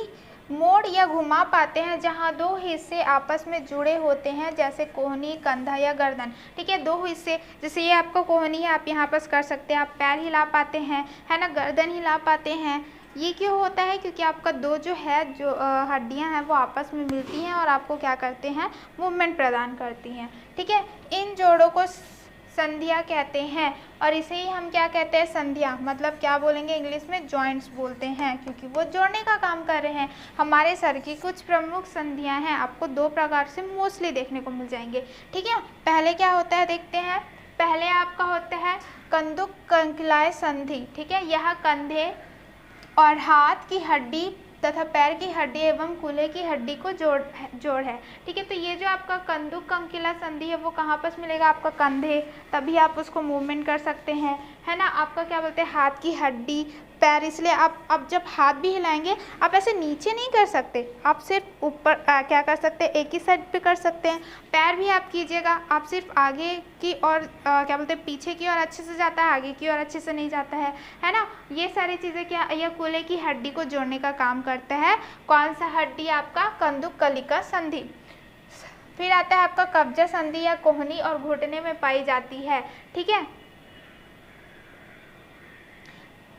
मोड़ या घुमा पाते हैं जहां दो हिस्से आपस में जुड़े होते हैं, जैसे कोहनी, कंधा या गर्दन। ठीक है, दो हिस्से, जैसे ये आपका कोहनी है, आप यहाँ पर कर सकते हैं, आप पैर हिला पाते हैं, है ना, गर्दन हिला पाते हैं। ये क्यों होता है? क्योंकि आपका दो जो है जो हड्डियां हैं वो आपस में मिलती हैं और आपको क्या करते हैं, मूवमेंट प्रदान करती हैं। ठीक है, इन जोड़ों को संधियां कहते हैं और इसे ही हम क्या कहते हैं, संधियां, मतलब क्या बोलेंगे इंग्लिश में, जॉइंट्स बोलते हैं, क्योंकि वो जोड़ने का काम कर रहे हैं। हमारे सर की कुछ प्रमुख संधियां हैं, आपको दो प्रकार से मोस्टली देखने को मिल जाएंगे। ठीक है, पहले क्या होता है देखते हैं। पहले आपका होता है कंदुक कंकिलाय संधि। ठीक है, यह कंधे और हाथ की हड्डी तथा पैर की हड्डी एवं कूल्हे की हड्डी को जोड़ है। ठीक है, तो ये जो आपका कंदुक कंकिला संधि है वो कहाँ पर मिलेगा, आपका कंधे, तभी आप उसको मूवमेंट कर सकते हैं, है ना। आपका क्या बोलते हैं, हाथ की हड्डी, पैर, इसलिए आप जब हाथ भी हिलाएंगे आप ऐसे नीचे नहीं कर सकते, आप सिर्फ ऊपर क्या कर सकते हैं, एक ही साइड पे कर सकते हैं। पैर भी आप कीजिएगा, आप सिर्फ आगे की और क्या बोलते हैं, पीछे की ओर अच्छे से जाता है, आगे की ओर अच्छे से नहीं जाता है ना। ये सारी चीज़ें क्या, यह कूल्हे की हड्डी को जोड़ने का काम करता है। कौन सा हड्डी, आपका कंदुक कलिका संधि। फिर आता है आपका कब्जा संधि या कोहनी और घुटने में पाई जाती है। ठीक है,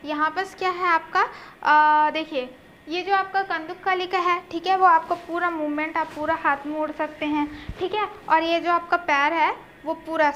यहाँ पर क्या है आपका, देखिए ये जो आपका कंदुक कलिका है, ठीक है, वो आपको पूरा मूवमेंट, आप पूरा हाथ मोड़ सकते हैं। ठीक है, और ये जो आपका पैर है वो पूरा,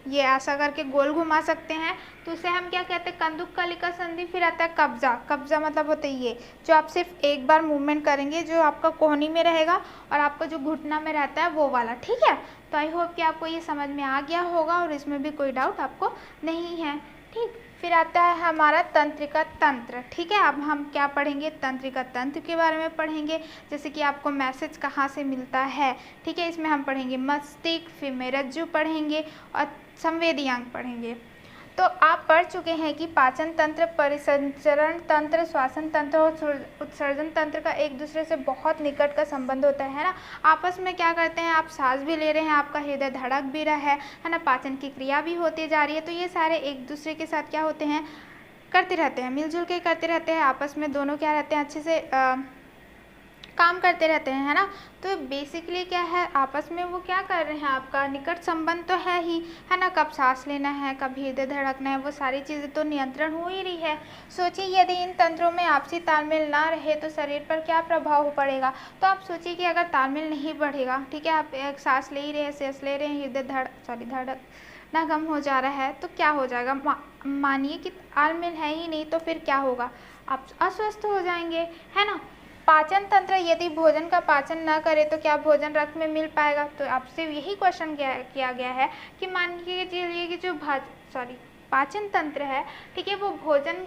ये ऐसा करके गोल घुमा सकते हैं, तो उसे हम क्या कहते हैं, कंदुक कलिका संधि। फिर आता है कब्जा। कब्जा मतलब होता है ये जो आप सिर्फ एक बार मूवमेंट करेंगे, जो आपका कोहनी में रहेगा और आपका जो घुटना में रहता है वो वाला। ठीक है, तो आई होप कि आपको ये समझ में आ गया होगा और इसमें भी कोई डाउट आपको नहीं है। ठीक, फिर आता है हमारा तंत्रिका तंत्र। ठीक है, अब हम क्या पढ़ेंगे, तंत्रिका तंत्र के बारे में पढ़ेंगे, जैसे कि आपको मैसेज कहाँ से मिलता है। ठीक है, इसमें हम पढ़ेंगे मस्तिष्क, फिर मेरुरज्जु पढ़ेंगे और संवेदी अंग पढ़ेंगे। तो आप पढ़ चुके हैं कि पाचन तंत्र, परिसंचरण तंत्र, श्वसन तंत्र और उत्सर्जन तंत्र का एक दूसरे से बहुत निकट का संबंध होता है ना। आपस में क्या करते हैं, आप सांस भी ले रहे हैं, आपका हृदय धड़क भी रहा है ना, पाचन की क्रिया भी होती जा रही है, तो ये सारे एक दूसरे के साथ क्या होते हैं, करते रहते हैं, मिलजुल के करते रहते हैं, आपस में दोनों क्या रहते हैं, अच्छे से काम करते रहते हैं, है ना। तो बेसिकली क्या है, आपस में वो क्या कर रहे हैं, आपका निकट संबंध तो है ही, है ना। कब सांस लेना है, कब हृदय धड़कना है, वो सारी चीज़ें तो नियंत्रण हो ही रही है। सोचिए यदि इन तंत्रों में आपसी तालमेल ना रहे तो शरीर पर क्या प्रभाव पड़ेगा। तो आप सोचिए कि अगर तालमेल नहीं बढ़ेगा, ठीक है, आप एक सांस ले ही रहे हैं, सांस ले रहे हैं, हृदय धड़क ना कम हो जा रहा है, तो क्या हो जाएगा, मानिए कि तालमेल है ही नहीं, तो फिर क्या होगा, आप अस्वस्थ हो जाएंगे, है ना। पाचन तंत्र यदि भोजन का पाचन न करे तो क्या भोजन रक्त में मिल पाएगा। तो आपसे यही क्वेश्चन किया गया है कि मान लीजिए कि जो पाचन तंत्र है, ठीक है, वो भोजन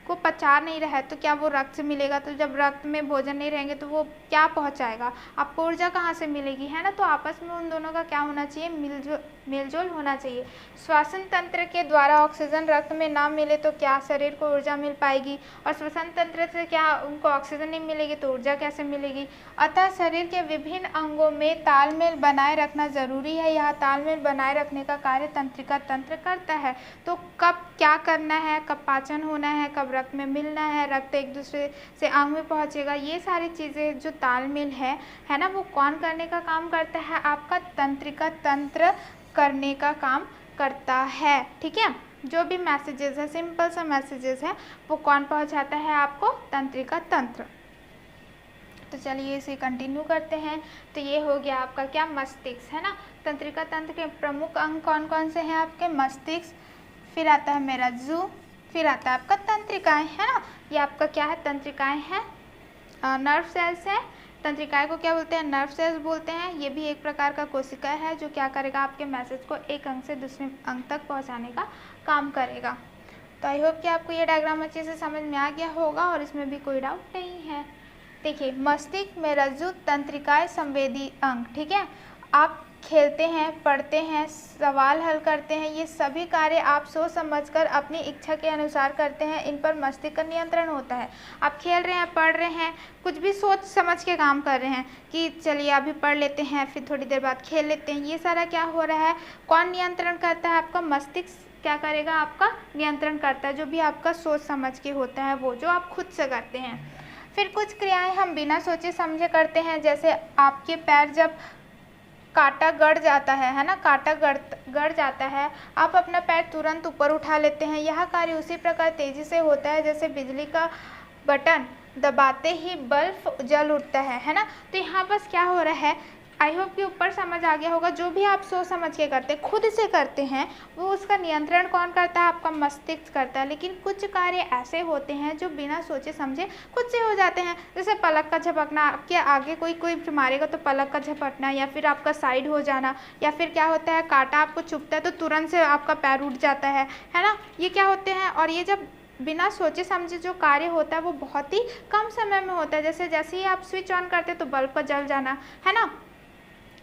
को पचा नहीं रहा है तो क्या वो रक्त से मिलेगा। तो जब रक्त में भोजन नहीं रहेंगे तो वो क्या पहुंचाएगा, आपको ऊर्जा कहाँ से मिलेगी, है ना। तो आपस में उन दोनों का क्या होना चाहिए, मिलजुल होना चाहिए। श्वसन तंत्र के द्वारा ऑक्सीजन रक्त में ना मिले तो क्या शरीर को ऊर्जा मिल पाएगी, और श्वसन तंत्र से क्या उनको ऑक्सीजन नहीं मिलेगी तो ऊर्जा कैसे मिलेगी। अतः शरीर के विभिन्न अंगों में तालमेल बनाए रखना जरूरी है। यह तालमेल बनाए रखने का कार्य तंत्रिका तंत्र करता है। तो कब क्या करना है, कब पाचन होना है, कब रक्त में मिलना है, रक्त एक दूसरे से अंग में पहुंचेगा, ये सारी चीज़ें जो तालमेल है ना, वो कौन करने का काम करता है, आपका तंत्रिका तंत्र करने का काम करता है। ठीक है, जो भी मैसेजेस है, सिंपल सा मैसेजेस है, वो कौन पहुंचाता है, आपको तंत्रिका तंत्र। तो चलिए इसे कंटिन्यू करते हैं। तो ये हो गया आपका क्या, मस्तिष्क, है ना। तंत्रिका तंत्र के प्रमुख अंग कौन कौन से हैं, आपके मस्तिष्क, फिर आता है मेरुरज्जु, फिर आता है आपका तंत्रिकाएं, है ना। ये आपका क्या है, तंत्रिकाएं हैं, नर्व सेल्स हैं। तंत्रिकाएं को क्या बोलते हैं, नर्व सेल्स बोलते हैं। ये भी एक प्रकार का कोशिका है जो क्या करेगा, आपके मैसेज को एक अंग से दूसरे अंग तक पहुंचाने का काम करेगा। तो आई होप कि आपको ये डायग्राम अच्छे से समझ में आ गया होगा और इसमें भी कोई डाउट नहीं है। देखिए, मस्तिष्क, मेरुरज्जु, तंत्रिकाएं, संवेदी अंग, ठीक है। आप खेलते हैं, पढ़ते हैं, सवाल हल करते हैं, ये सभी कार्य आप सोच समझकर अपनी इच्छा के अनुसार करते हैं। इन पर मस्तिष्क का नियंत्रण होता है। आप खेल रहे हैं, पढ़ रहे हैं, कुछ भी सोच समझ के काम कर रहे हैं कि चलिए अभी पढ़ लेते हैं, फिर थोड़ी देर बाद खेल लेते हैं, ये सारा क्या हो रहा है, कौन नियंत्रण करता है, आपका मस्तिष्क क्या करेगा, आपका नियंत्रण करता है। जो भी आपका सोच समझ के होता है वो जो आप खुद से करते हैं। फिर कुछ क्रियाएं हम बिना सोचे समझे करते हैं, जैसे आपके पैर जब कांटा गड़ जाता है ना, कांटा गड़ जाता है, आप अपना पैर तुरंत ऊपर उठा लेते हैं। यह कार्य उसी प्रकार तेजी से होता है जैसे बिजली का बटन दबाते ही बल्ब जल उठता है ना। तो यहाँ बस क्या हो रहा है, आई होप कि ऊपर समझ आ गया होगा। जो भी आप सोच समझ के करते हैं, खुद से करते हैं, वो उसका नियंत्रण कौन करता है, आपका मस्तिष्क करता है। लेकिन कुछ कार्य ऐसे होते हैं जो बिना सोचे समझे खुद से हो जाते हैं, जैसे पलक का झपकना, आपके आगे कोई मारेगा तो पलक का झपकना, या फिर आपका साइड हो जाना, या फिर क्या होता है कांटा आपको चुभता है तो तुरंत से आपका पैर उठ जाता है ना। ये क्या होते हैं, और ये जब बिना सोचे समझे जो कार्य होता है वो बहुत ही कम समय में होता है। जैसे ही आप स्विच ऑन करते हैं तो बल्ब का जल जाना है ना।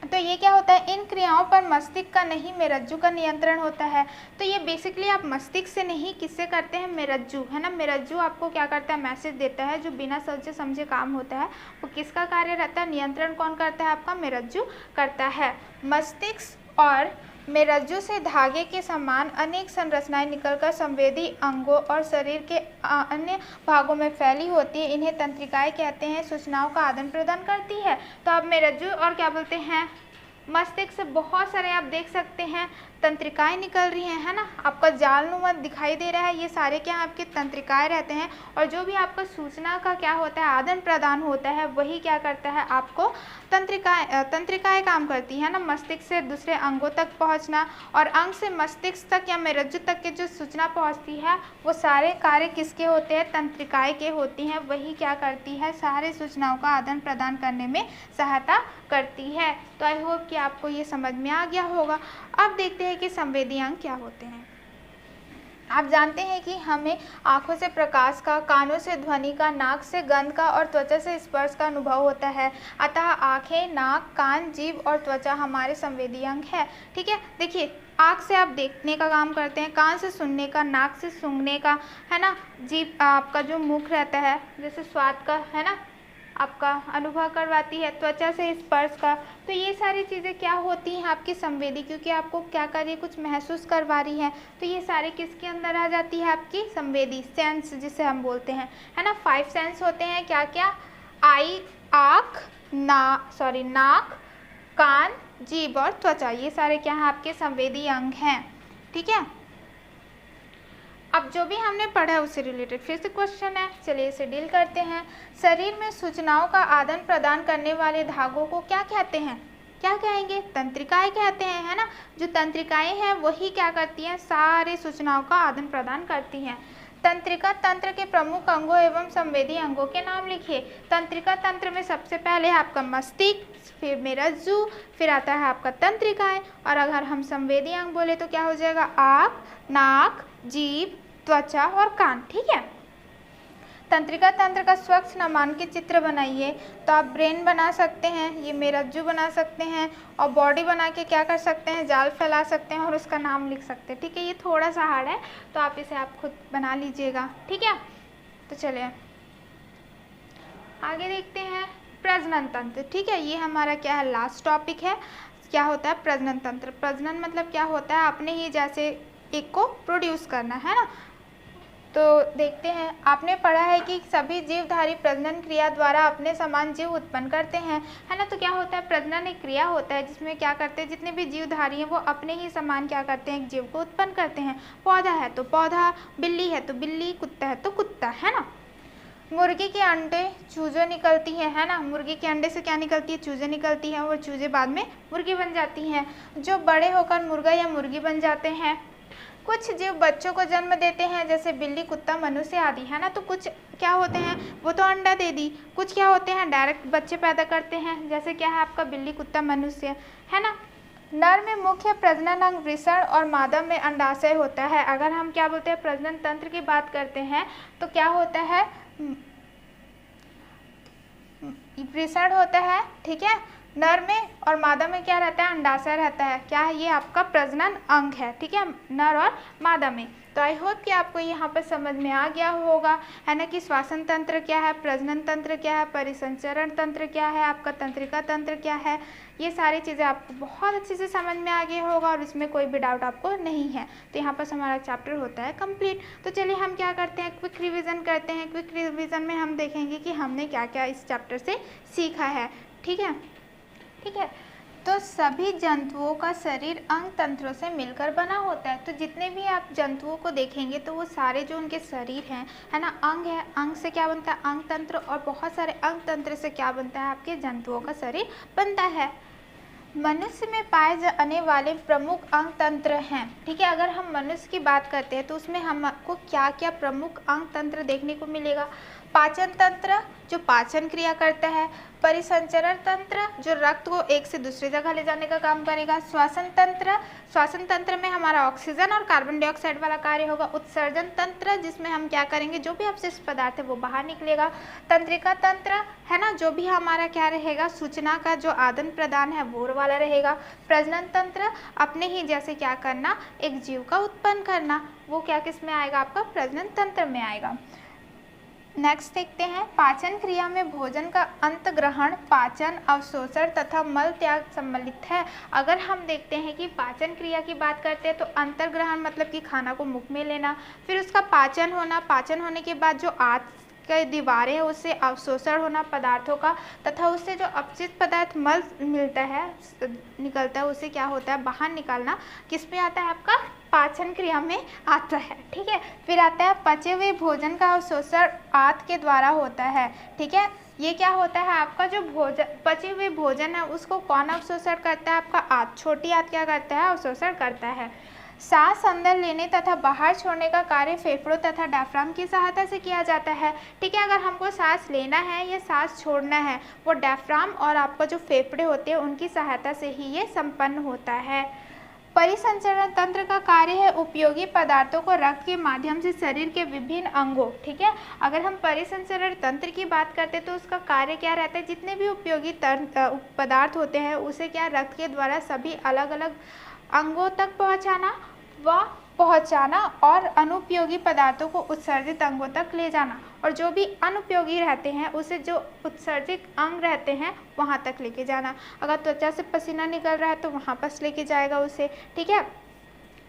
तो ये क्या होता है, इन क्रियाओं पर मस्तिष्क का नहीं मेरुज्जु का नियंत्रण होता है। तो ये बेसिकली आप मस्तिष्क से नहीं, किससे करते हैं, मेरुज्जु है ना। मेरुज्जु आपको क्या करता है, मैसेज देता है। जो बिना सोचे समझे काम होता है वो किसका कार्य रहता है, नियंत्रण कौन करता है, आपका मेरुज्जु करता है। मस्तिष्क और मेरुज्जु से धागे के समान अनेक संरचनाएं निकलकर संवेदी अंगों और शरीर के अन्य भागों में फैली होती है। इन्हें तंत्रिकाएं कहते हैं, सूचनाओं का आदान प्रदान करती है। तो आप मेरुज्जु और क्या बोलते हैं, मस्तिष्क से बहुत सारे आप देख सकते हैं तंत्रिकाएं निकल रही हैं, है ना। आपका जालनुमा दिखाई दे रहा है, ये सारे क्या आपके तंत्रिकाएं रहते हैं। और जो भी आपका सूचना का क्या होता है, आदान प्रदान होता है, वही क्या करता है, आपको तंत्रिकाएं काम करती है ना। मस्तिष्क से दूसरे अंगों तक पहुंचना और अंग से मस्तिष्क तक या मेरुज्जु तक के जो सूचना पहुंचती है वो सारे कार्य किसके होते हैं, तंत्रिकाएं के होती हैं। वही क्या करती है, सारे सूचनाओं का आदान प्रदान करने में सहायता करती है। तो आई होप कि आपको ये समझ में आ गया होगा। अब देखते हैं कि संवेदी अंग क्या होते हैं। आप जानते हैं कि हमें आँखों से प्रकाश का, कानों से ध्वनि का, नाक से गंध का और त्वचा से स्पर्श का अनुभव होता है। अतः आँखें, नाक, कान, जीभ और त्वचा हमारे संवेदी अंग है। ठीक है, देखिए आँख से आप देखने का काम करते हैं, कान से सुनने का, नाक से सूंघने का, है ना। जीभ आपका जो मुख रहता है जैसे स्वाद का, है ना, आपका अनुभव करवाती है। त्वचा से स्पर्श का, तो ये सारी चीज़ें क्या होती हैं, आपकी संवेदी, क्योंकि आपको क्या कर रही है, कुछ महसूस करवा रही है। तो ये सारे किसके अंदर आ जाती है, आपकी संवेदी, सेंस जिसे हम बोलते हैं, है ना। 5 सेंस होते हैं, क्या क्या, आई, आँख, नाक, कान, जीभ और त्वचा, ये सारे क्या हैं, आपके संवेदी अंग हैं। ठीक है, अब जो भी हमने पढ़ा है उससे रिलेटेड फिर से क्वेश्चन है, चलिए इसे डील करते हैं। शरीर में सूचनाओं का आदान प्रदान करने वाले धागों को क्या कहते हैं, क्या कहेंगे, तंत्रिकाएं कहते हैं, है ना। जो तंत्रिकाएं हैं वही क्या करती हैं, सारे सूचनाओं का आदान प्रदान करती हैं। तंत्रिका तंत्र के प्रमुख अंगों एवं संवेदी अंगों के नाम लिखिए। तंत्रिका तंत्र में सबसे पहले है आपका मस्तिष्क, फिर मेरुज्जु, फिर आता है आपका तंत्रिकाएं। और अगर हम संवेदी अंग बोले तो क्या हो जाएगा, आँख, नाक, जीभ, त्वचा और कान। ठीक है, तंत्रिका तंत्र का स्वच्छ नामांकित चित्र बनाइए। तो आप ब्रेन बना सकते हैं, ये मेरुज्जु बना सकते हैं, और बॉडी बना के क्या कर सकते हैं, जाल फैला सकते हैं और उसका नाम लिख सकते हैं। ठीक है, ये थोड़ा सा हार्ड है तो आप इसे आप खुद बना लीजिएगा। ठीक है, तो चलिए आगे देखते हैं प्रजनन तंत्र। ठीक है, ये हमारा क्या है, लास्ट टॉपिक है। क्या होता है प्रजनन तंत्र, प्रजनन मतलब क्या होता है, अपने ही जैसे एक को प्रोड्यूस करना, है ना। तो देखते हैं, आपने पढ़ा है कि सभी जीवधारी प्रजनन क्रिया द्वारा अपने समान जीव उत्पन्न करते हैं, है ना। तो क्या होता है, प्रजनन एक क्रिया होता है जिसमें क्या करते हैं, जितने भी जीवधारी हैं वो अपने ही समान क्या करते हैं, एक जीव को उत्पन्न करते हैं। पौधा है तो पौधा, बिल्ली है तो बिल्ली, कुत्ता है तो कुत्ता, है ना। मुर्गी के अंडे चूजे निकलती हैं, है ना। मुर्गी के अंडे से क्या निकलती है, चूजे निकलती हैं, और चूजे बाद में मुर्गी बन जाती हैं, जो बड़े होकर मुर्गा या मुर्गी बन जाते हैं। कुछ जीव बच्चों को जन्म देते हैं, जैसे बिल्ली, कुत्ता, मनुष्य आदि, है ना। तो कुछ क्या होते हैं, वो तो अंडा दे दी, कुछ क्या होते हैं डायरेक्ट बच्चे पैदा करते हैं, जैसे क्या है आपका बिल्ली, कुत्ता, मनुष्य, है ना। नर में मुख्य प्रजनन अंग वृषण और मादा में अंडाशय होता है। अगर हम क्या बोलते हैं, प्रजनन तंत्र की बात करते हैं तो क्या होता है, वृषण होता है, ठीक है, नर में, और मादा में क्या रहता है, अंडाशय रहता है। क्या है, ये आपका प्रजनन अंग है। ठीक है, नर और मादा में। तो आई होप कि आपको यहाँ पर समझ में आ गया होगा, है ना, कि श्वसन तंत्र क्या है, प्रजनन तंत्र क्या है, परिसंचरण तंत्र क्या है, आपका तंत्रिका तंत्र क्या है। ये सारी चीज़ें आपको बहुत अच्छे से समझ में आ गया होगा और इसमें कोई भी डाउट आपको नहीं है। तो यहाँ पर हमारा चैप्टर होता है कंप्लीट। तो चलिए हम क्या करते हैं, क्विक रिवीजन करते हैं। क्विक रिवीजन में हम देखेंगे कि हमने क्या क्या इस चैप्टर से सीखा है। ठीक है, ठीक है। तो सभी जंतुओं का शरीर अंग तंत्रों से मिलकर बना होता है। तो जितने भी आप जंतुओं को देखेंगे तो वो सारे जो उनके शरीर हैं, है ना, अंग है, अंग से क्या बनता है, अंग तंत्र, और बहुत सारे अंग तंत्र से क्या बनता है, आपके जंतुओं का शरीर बनता है। मनुष्य में पाए जाने वाले प्रमुख अंग तंत्र हैं। ठीक है, अगर हम मनुष्य की बात करते हैं तो उसमें हमको क्या क्या प्रमुख अंग तंत्र देखने को मिलेगा। पाचन तंत्र जो पाचन क्रिया करता है, परिसंचरण तंत्र जो रक्त को एक से दूसरी जगह ले जाने का काम करेगा, श्वसन तंत्र, श्वसन तंत्र में हमारा ऑक्सीजन और कार्बन डाइऑक्साइड वाला कार्य होगा, उत्सर्जन तंत्र जिसमें हम क्या करेंगे, जो भी अपशिष्ट पदार्थ है वो बाहर निकलेगा, तंत्रिका तंत्र, है ना, जो भी हमारा क्या रहेगा, सूचना का जो आदान प्रदान है वो वाला रहेगा, प्रजनन तंत्र अपने ही जैसे क्या करना, एक जीव का उत्पन्न करना, वो क्या किस में आएगा, आपका प्रजनन तंत्र में आएगा। नेक्स्ट देखते हैं, पाचन क्रिया में भोजन का अंतग्रहण, पाचन, अवशोषण तथा मल त्याग सम्मिलित है। अगर हम देखते हैं कि पाचन क्रिया की बात करते हैं तो अंतर्ग्रहण मतलब कि खाना को मुख में लेना, फिर उसका पाचन होना, पाचन होने के बाद जो आंत के दीवारें हैं उससे अवशोषण होना पदार्थों का, तथा उससे जो अपचित पदार्थ मल मिलता है, निकलता है, उसे क्या होता है, बाहर निकालना, किस में आता है, आपका पाचन क्रिया में आता है। ठीक है, फिर आता है पचे हुए भोजन का अवशोषण आंत के द्वारा होता है। ठीक है, ये क्या होता है, आपका जो भोजन, पचे हुए भोजन है उसको कौन अवशोषण करता है, आपका आंत, छोटी आंत क्या करता है, अवशोषण करता है। सांस अंदर लेने तथा बाहर छोड़ने का कार्य फेफड़ों तथा डायफ्राम की सहायता से किया जाता है। ठीक है, अगर हमको सांस लेना है या सांस छोड़ना है, वो डायफ्राम और आपका जो फेफड़े होते हैं उनकी सहायता से ही ये संपन्न होता है। परिसंचरण तंत्र का कार्य है उपयोगी पदार्थों को रक्त के माध्यम से शरीर के विभिन्न अंगों, ठीक है, अगर हम परिसंचरण तंत्र की बात करते हैं तो उसका कार्य क्या रहता है, जितने भी उपयोगी पदार्थ होते हैं उसे क्या रक्त के द्वारा सभी अलग अलग अंगों तक पहुंचाना और अनुपयोगी पदार्थों को उत्सर्जित अंगों तक ले जाना, और जो भी अनुपयोगी रहते हैं उसे जो उत्सर्जित अंग रहते हैं वहां तक लेके जाना। अगर त्वचा से पसीना निकल रहा है तो वहां पर लेके जाएगा उसे। ठीक है,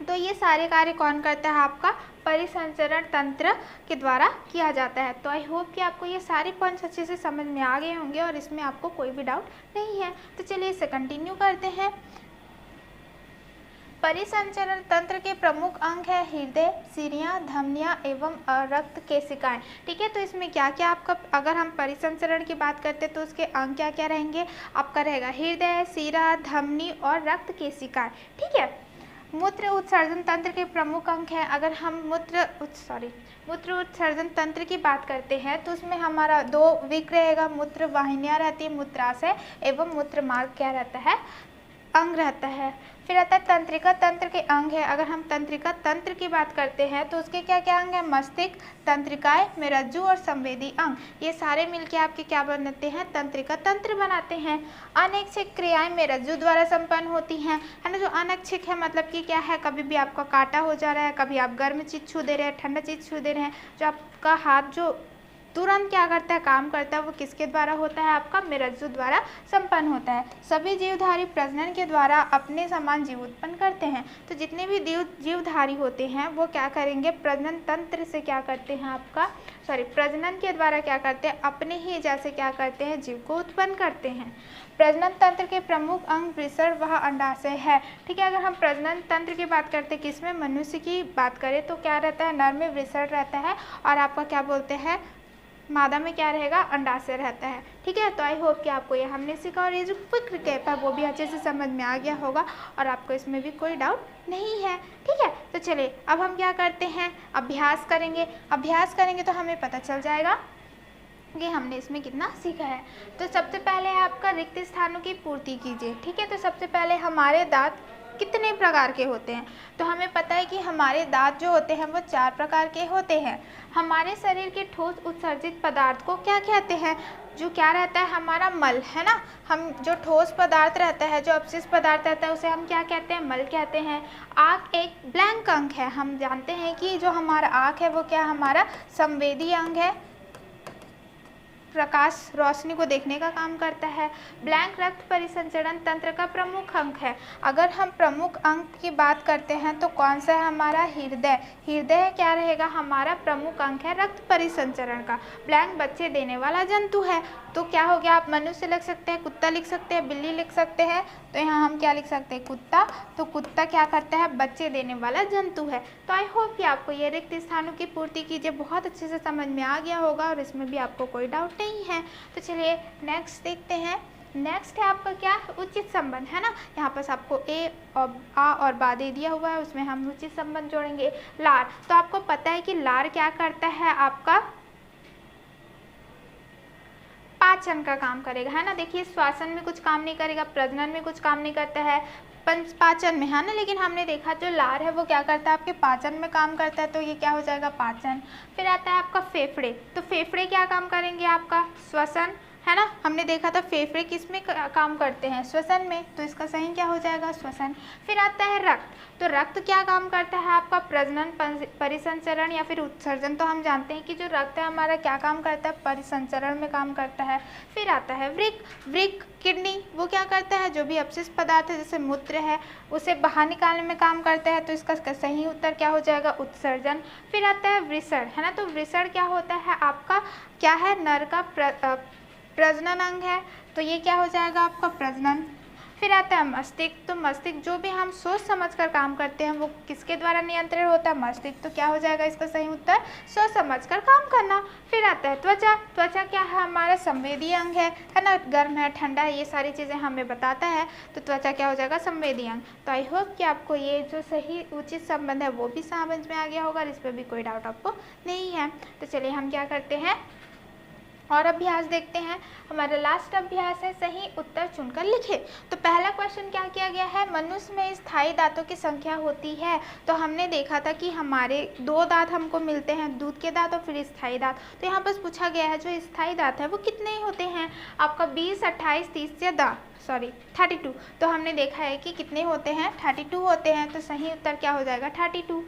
तो ये सारे कार्य कौन करता है, आपका परिसंचरण तंत्र के द्वारा किया जाता है। तो आई होप कि आपको ये सारे पॉइंट्स अच्छे से समझ में आ गए होंगे और इसमें आपको कोई भी डाउट नहीं है। तो चलिए इसे कंटिन्यू करते हैं। परिसंचरण तंत्र के प्रमुख अंग है हृदय, सिरियां, धमनियां एवं रक्त केशिकाएं। ठीक है, तो इसमें क्या क्या आपका, अगर हम परिसंचरण की बात करते हैं तो उसके अंग क्या क्या रहेंगे, आपका रहेगा हृदय, सिरा, धमनी और रक्त केशिकाएं। ठीक है, मूत्र उत्सर्जन तंत्र के प्रमुख अंग हैं। अगर हम मूत्र उत्सर्जन तंत्र की बात करते हैं तो उसमें हमारा दो विक रहेगा, मूत्र वाहिनियाँ रहती है, मूत्राशय एवं मूत्र मार्ग क्या रहता है, अंग रहता है। फिर आता है तंत्रिका तंत्र के अंग है। अगर हम तंत्रिका तंत्र की बात करते हैं तो उसके क्या क्या अंग है, मस्तिष्क, तंत्रिकाएं, मेरुज्जु और संवेदी अंग, ये सारे मिलके आपके क्या बनाते हैं, तंत्रिका तंत्र बनाते हैं। अनैच्छिक क्रियाएं मेरुज्जु द्वारा संपन्न होती हैं, है ना। जो अनैच्छिक है मतलब कि क्या है, कभी भी आपका काटा हो जा रहा है, कभी आप गर्म चीज़ छू दे रहे हैं, ठंडा चीज़ छू दे रहे हैं, जो आपका हाथ जो तुरंत क्या करता है, काम करता है, वो किसके द्वारा होता है, आपका मेरुज्जु द्वारा संपन्न होता है। सभी जीवधारी प्रजनन के द्वारा अपने समान जीव उत्पन्न करते हैं। तो जितने भी जीवधारी होते हैं वो क्या करेंगे, प्रजनन तंत्र से क्या करते हैं, आपका प्रजनन के द्वारा क्या करते हैं, अपने ही जैसे क्या करते हैं, जीव को उत्पन्न करते हैं। प्रजनन तंत्र के प्रमुख अंग वृषण व अंडाशय है। ठीक है, अगर हम प्रजनन तंत्र की बात करते हैं, किसमें, मनुष्य की बात करें तो क्या रहता है, नर में वृषण रहता है और आपका क्या बोलते हैं, मादा में क्या रहेगा, अंडाशय रहता है। ठीक है, तो आई होप कि आपको ये हमने सीखा और ये जो क्विक रिकैप है वो भी अच्छे से समझ में आ गया होगा और आपको इसमें भी कोई डाउट नहीं है। ठीक है, तो चलिए अब हम क्या करते हैं, अभ्यास करेंगे। अभ्यास करेंगे तो हमें पता चल जाएगा कि हमने इसमें कितना सीखा है। तो सबसे पहले आपका रिक्त स्थानों की पूर्ति कीजिए। ठीक है, तो सबसे पहले हमारे दांत कितने प्रकार के होते हैं? तो हमें पता है कि हमारे दांत जो होते हैं वो 4 प्रकार के होते हैं। हमारे शरीर के ठोस उत्सर्जित पदार्थ को क्या कहते हैं? जो क्या रहता है, हमारा मल, है ना। हम जो ठोस पदार्थ रहता है, जो अपशिष्ट पदार्थ रहता है, उसे हम क्या कहते हैं? मल कहते हैं। आँख एक ब्लैंक अंग है। हम जानते हैं कि जो हमारा आँख है वो क्या हमारा संवेदी अंग है, प्रकाश रोशनी को देखने का काम करता है। ब्लैंक रक्त परिसंचरण तंत्र का प्रमुख अंग है। अगर हम प्रमुख अंग की बात करते हैं तो कौन सा है हमारा? हृदय। हृदय क्या रहेगा? हमारा प्रमुख अंग है रक्त परिसंचरण का। ब्लैंक बच्चे देने वाला जंतु है। तो क्या हो गया? आप मनुष्य लिख सकते हैं, कुत्ता लिख सकते हैं, बिल्ली लिख सकते हैं। तो यहाँ हम क्या लिख सकते हैं? कुत्ता। तो कुत्ता क्या करता है? बच्चे देने वाला जंतु है। तो आई होप कि आपको ये रिक्त स्थानों की पूर्ति कीजिए बहुत अच्छे से समझ में आ गया होगा और इसमें भी आपको कोई डाउट नहीं है। तो चलिए नेक्स्ट देखते हैं। नेक्स्ट है आपका क्या? उचित संबंध, है ना। यहाँ पर आपको ए और आ और बा दे दिया हुआ है, उसमें हम उचित संबंध जोड़ेंगे। लार, तो आपको पता है कि लार क्या करता है? आपका पाचन का काम करेगा, है ना। देखिए श्वसन में कुछ काम नहीं करेगा, प्रजनन में कुछ काम नहीं करता है, पाचन में, है ना। लेकिन हमने देखा जो लार है वो क्या करता है? आपके पाचन में काम करता है। तो ये क्या हो जाएगा? पाचन। फिर आता है आपका फेफड़े। तो फेफड़े क्या काम करेंगे? आपका श्वसन, है ना। हमने देखा था फेफड़े किस में काम करते हैं? श्वसन में। तो इसका सही क्या हो जाएगा? श्वसन। फिर आता है रक्त। तो रक्त क्या काम करता है? आपका प्रजनन, परिसंचरण या फिर उत्सर्जन। तो हम जानते हैं कि जो रक्त है हमारा क्या काम करता है? परिसंचरण में काम करता है। फिर आता है वृक्क। वृक्क किडनी, वो क्या करता है? जो भी अपशिष्ट पदार्थ है जैसे मूत्र है उसे बाहर निकालने में काम करता है। तो इसका सही उत्तर क्या हो जाएगा? उत्सर्जन। फिर आता है वृषण, है ना। तो वृषण क्या होता है? आपका क्या है? नर का प्रजनन अंग है। तो ये क्या हो जाएगा? आपका प्रजनन। फिर आता है मस्तिष्क। तो मस्तिष्क जो भी हम सोच समझकर काम करते हैं वो किसके द्वारा नियंत्रित होता है? मस्तिष्क। तो क्या हो जाएगा इसका सही उत्तर? सोच समझकर काम करना। फिर आता है त्वचा। त्वचा क्या है? हमारा संवेदी अंग है ना। गर्म है, ठंडा है, ये सारी चीज़ें हमें बताता है। तो त्वचा क्या हो जाएगा? संवेदी अंग। तो आई होप कि आपको ये जो सही उचित संबंध है वो भी समझ में आ गया होगा और इस पर भी कोई डाउट आपको नहीं है। तो चलिए हम क्या करते हैं और अभ्यास देखते हैं। हमारा लास्ट अभ्यास है सही उत्तर चुनकर लिखें। तो पहला क्वेश्चन क्या किया गया है? मनुष्य में स्थायी दांतों की संख्या होती है। तो हमने देखा था कि हमारे 2 दांत हमको मिलते हैं, दूध के दांत और फिर स्थायी दांत। तो यहाँ बस पूछा गया है जो स्थायी दांत है वो कितने होते हैं? आपका 20, 28, 30 या 32। तो हमने देखा है कि कितने होते हैं? 32 होते हैं। तो सही उत्तर क्या हो जाएगा? 32।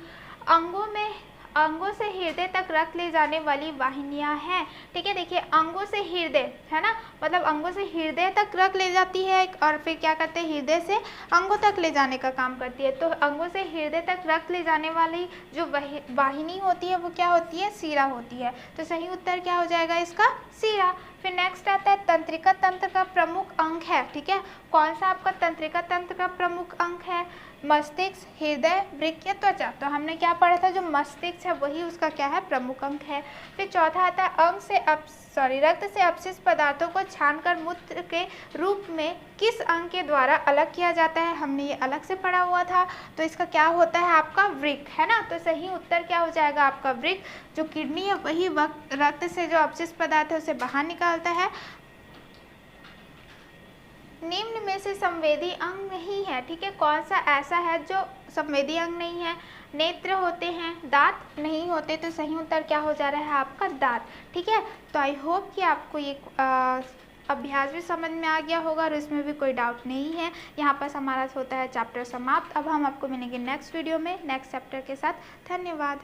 अंगों से हृदय तक रक्त ले जाने वाली वाहिनियां हैं। ठीक है, देखिए अंगों से हृदय, है ना, मतलब अंगों से हृदय तक रक्त ले जाती है और फिर क्या करते हैं? हृदय से अंगों तक ले जाने का काम करती है। तो अंगों से हृदय तक रक्त ले जाने वाली जो वाहिनी होती है वो क्या होती है? सीरा होती है। तो सही उत्तर क्या हो जाएगा इसका? सीरा। फिर नेक्स्ट आता है तंत्रिका तंत्र का प्रमुख अंग है। ठीक है, कौन सा आपका तंत्रिका तंत्र का प्रमुख अंग है? मस्तिष्क, हृदय, वृक्क या त्वचा। तो हमने क्या पढ़ा था? जो मस्तिष्क है वही उसका क्या है? प्रमुख अंग है। फिर चौथा आता है रक्त से अपशिष्ट पदार्थों को छानकर मूत्र के रूप में किस अंग के द्वारा अलग किया जाता है? हमने ये अलग से पढ़ा हुआ था। तो इसका क्या होता है? आपका वृक्क, है ना। तो सही उत्तर क्या हो जाएगा? आपका वृक्क। जो किडनी है वही रक्त से जो अपशिष्ट पदार्थ है उसे बाहर निकालता है। निम्न में से संवेदी अंग नहीं है। ठीक है, कौन सा ऐसा है जो संवेदी अंग नहीं है? नेत्र होते हैं, दांत नहीं होते। तो सही उत्तर क्या हो जा रहा है? आपका दांत। ठीक है, तो आई होप कि आपको ये अभ्यास भी समझ में आ गया होगा और इसमें भी कोई डाउट नहीं है। यहाँ पर हमारा होता है चैप्टर समाप्त। अब हम आपको मिलेंगे नेक्स्ट वीडियो में नेक्स्ट चैप्टर के साथ। धन्यवाद।